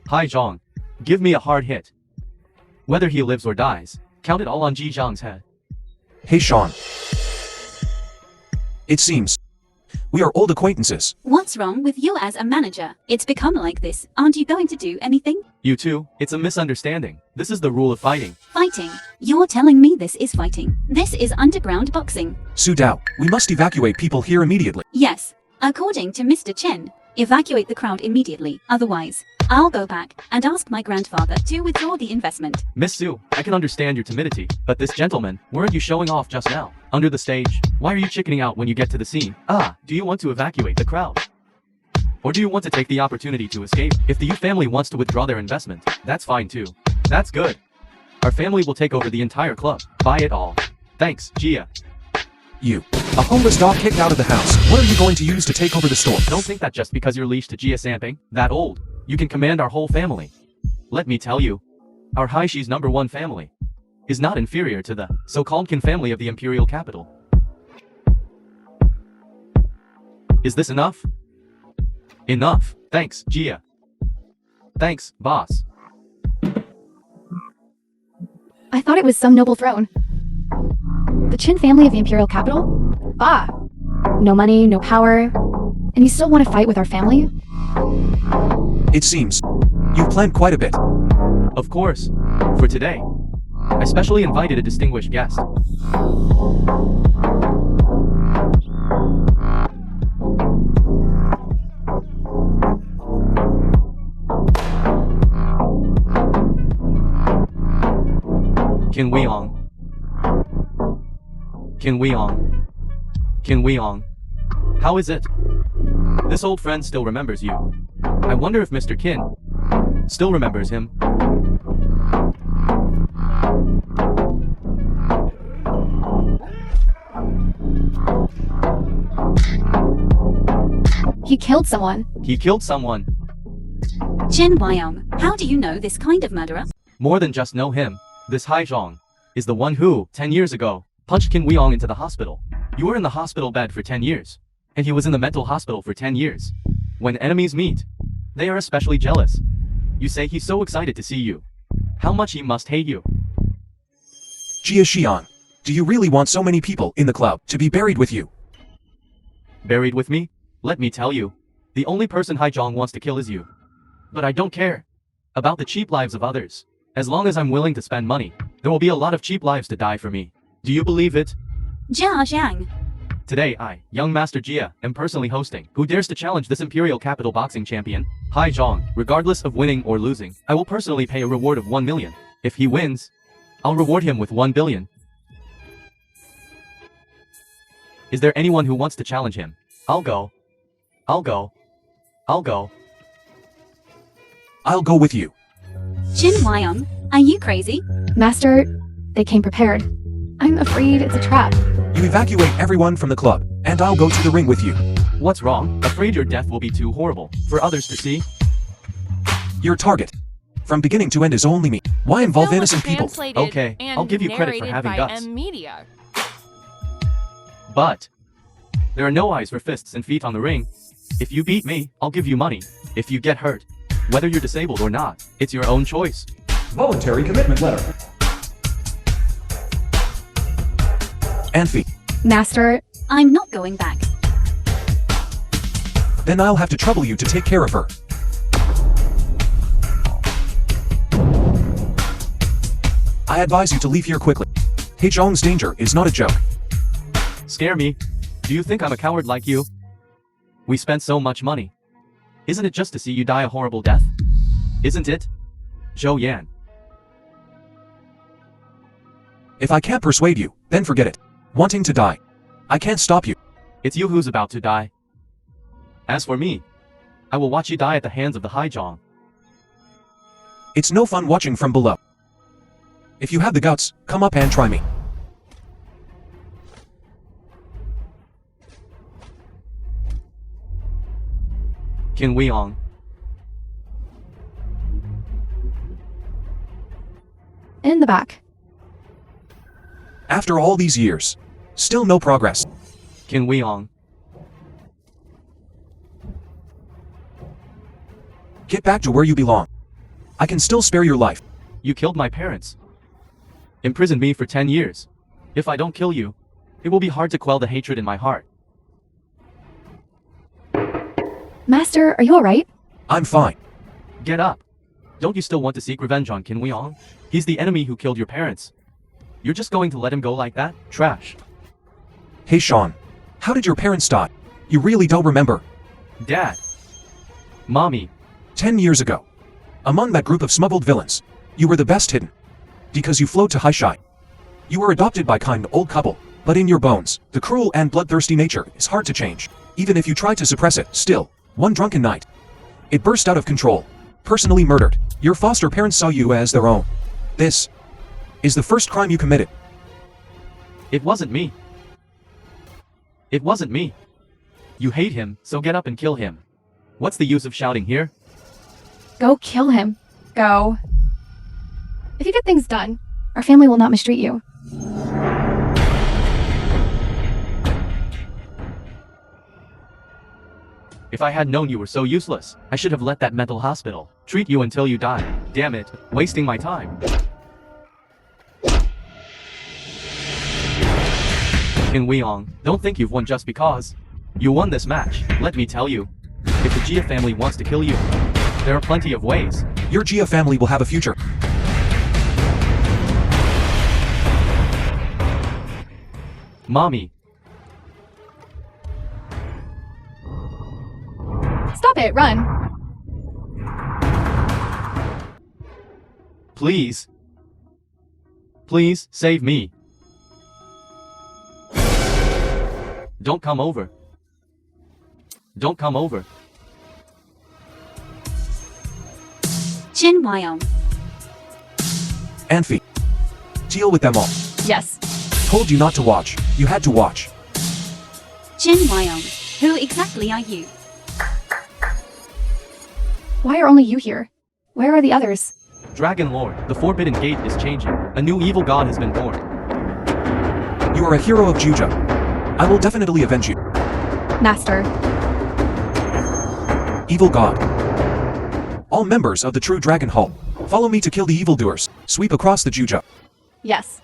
E: Haizhong, give me a hard hit. Whether he lives or dies, count it all on Ji Zhang's head.
A: Hey Sean. It seems we are old acquaintances.
G: What's wrong with you as a manager? It's become like this. Aren't you going to do anything?
E: You two, it's a misunderstanding. This is the rule of fighting.
G: Fighting? You're telling me this is fighting? This is underground boxing.
A: Su Dao, we must evacuate people here immediately.
G: Yes. According to Mr. Chen, evacuate the crowd immediately. Otherwise, I'll go back and ask my grandfather to withdraw the investment.
E: Miss Sue, I can understand your timidity, but this gentleman, weren't you showing off just now? Under the stage? Why are you chickening out when you get to the scene? Do you want to evacuate the crowd? Or do you want to take the opportunity to escape? If the Yu family wants to withdraw their investment, that's fine too. That's good. Our family will take over the entire club. Buy it all. Thanks, Gia.
A: You. A homeless dog kicked out of the house. What are you going to use to take over the store?
E: Don't think that just because you're leashed to Gia Samping, that old, you can command our whole family. Let me tell you, our Haishi's #1 family is not inferior to the so-called Qin family of the imperial capital. Is this enough? Enough. Thanks, Gia. Thanks, boss.
C: I thought it was some noble throne. The Qin family of the imperial capital? Bah! No money, no power, and you still want to fight with our family?
A: It seems you've planned quite a bit.
E: Of course. For today, I specially invited a distinguished guest. Qin Weong. Qin Weong. Qin Weong. How is it? This old friend still remembers you. I wonder if Mr. Qin still remembers him.
C: He killed someone.
E: He killed someone.
G: Chen Wyong, how do you know this kind of murderer?
E: More than just know him, this Hai Zhong is the one who, 10 years ago, punched Qin Weong into the hospital. You were in the hospital bed for 10 years, and he was in the mental hospital for 10 years. When enemies meet, they are especially jealous. You say he's so excited to see you. How much he must hate you.
A: Jia Xian, do you really want so many people in the club to be buried with you?
E: Buried with me? Let me tell you, the only person Hai Zhong wants to kill is you. But I don't care about the cheap lives of others. As long as I'm willing to spend money, there will be a lot of cheap lives to die for me. Do you believe it?
G: Jia Zhang.
E: Today I, young Master Jia, am personally hosting. Who dares to challenge this Imperial Capital boxing champion, Hai Zhong, regardless of winning or losing? I will personally pay a reward of 1 million. If he wins, I'll reward him with 1 billion. Is there anyone who wants to challenge him? I'll go. I'll go. I'll go.
A: I'll go with you.
G: Chen Wyong, are you crazy?
C: Master, they came prepared. I'm afraid it's a trap.
A: You evacuate everyone from the club, and I'll go to the ring with you.
E: What's wrong? Afraid your death will be too horrible for others to see?
A: Your target, from beginning to end, is only me. Why involve innocent people?
E: Okay, I'll give you credit for having guts.
F: Media.
E: But there are no eyes for fists and feet on the ring. If you beat me, I'll give you money. If you get hurt, whether you're disabled or not, it's your own choice.
B: Voluntary commitment letter.
A: Anfi,
C: Master,
G: I'm not going back.
A: then I'll have to trouble you to take care of her. I advise you to leave here quickly. Hei Zhong's danger is not a joke.
E: Scare me? Do you think I'm a coward like you? We spent so much money. Isn't it just to see you die a horrible death? Isn't it? Zhou Yan.
A: If I can't persuade you, then forget it. Wanting to die, I can't stop you.
E: It's you who's about to die. As for me, I will watch you die at the hands of the Hai Zhong.
A: It's no fun watching from below. If you have the guts, come up and try me.
E: Qin Weong.
C: in the back.
A: After all these years, still no progress.
E: Qin Weong.
A: Get back to where you belong. I can still spare your life.
E: You killed my parents. Imprisoned me for 10 years. If I don't kill you, it will be hard to quell the hatred in my heart.
C: Master, are you alright?
A: I'm fine.
E: Get up. Don't you still want to seek revenge on Qin Weong? He's the enemy who killed your parents. You're just going to let him go like that? Trash.
A: Hey Sean. How did your parents die? You really don't remember?
E: Dad. Mommy.
A: 10 years ago. Among that group of smuggled villains, you were the best hidden. Because you flowed to Haishai. You were adopted by kind old couple, but in your bones, the cruel and bloodthirsty nature is hard to change. Even if you try to suppress it, still, one drunken night, it burst out of control. Personally murdered. Your foster parents saw you as their own. This is the first crime you committed.
E: It wasn't me. It wasn't me. You hate him, so get up and kill him. What's the use of shouting here?
C: Go kill him. Go. If you get things done, our family will not mistreat you.
E: If I had known you were so useless, I should have let that mental hospital treat you until you die. Damn it, wasting my time. Qin Weong, don't think you've won just because you won this match. Let me tell you, if the Jia family wants to kill you, there are plenty of ways.
A: Your Gia family will have a future.
E: Mommy.
C: Stop it, run.
E: Please. Please, save me. Don't come over. Don't come over.
G: Qin Weong.
A: Anfi. Deal with them all.
C: Yes.
A: Told you not to watch. You had to watch.
G: Qin Weong. Who exactly are you?
C: Why are only you here? Where are the others?
E: Dragon Lord, the Forbidden Gate is changing. A new evil god has been born.
A: You are a hero of Juja. I will definitely avenge you.
C: Master.
A: Evil god. All members of the True Dragon Hall, follow me to kill the evildoers. Sweep across the Juja.
C: Yes.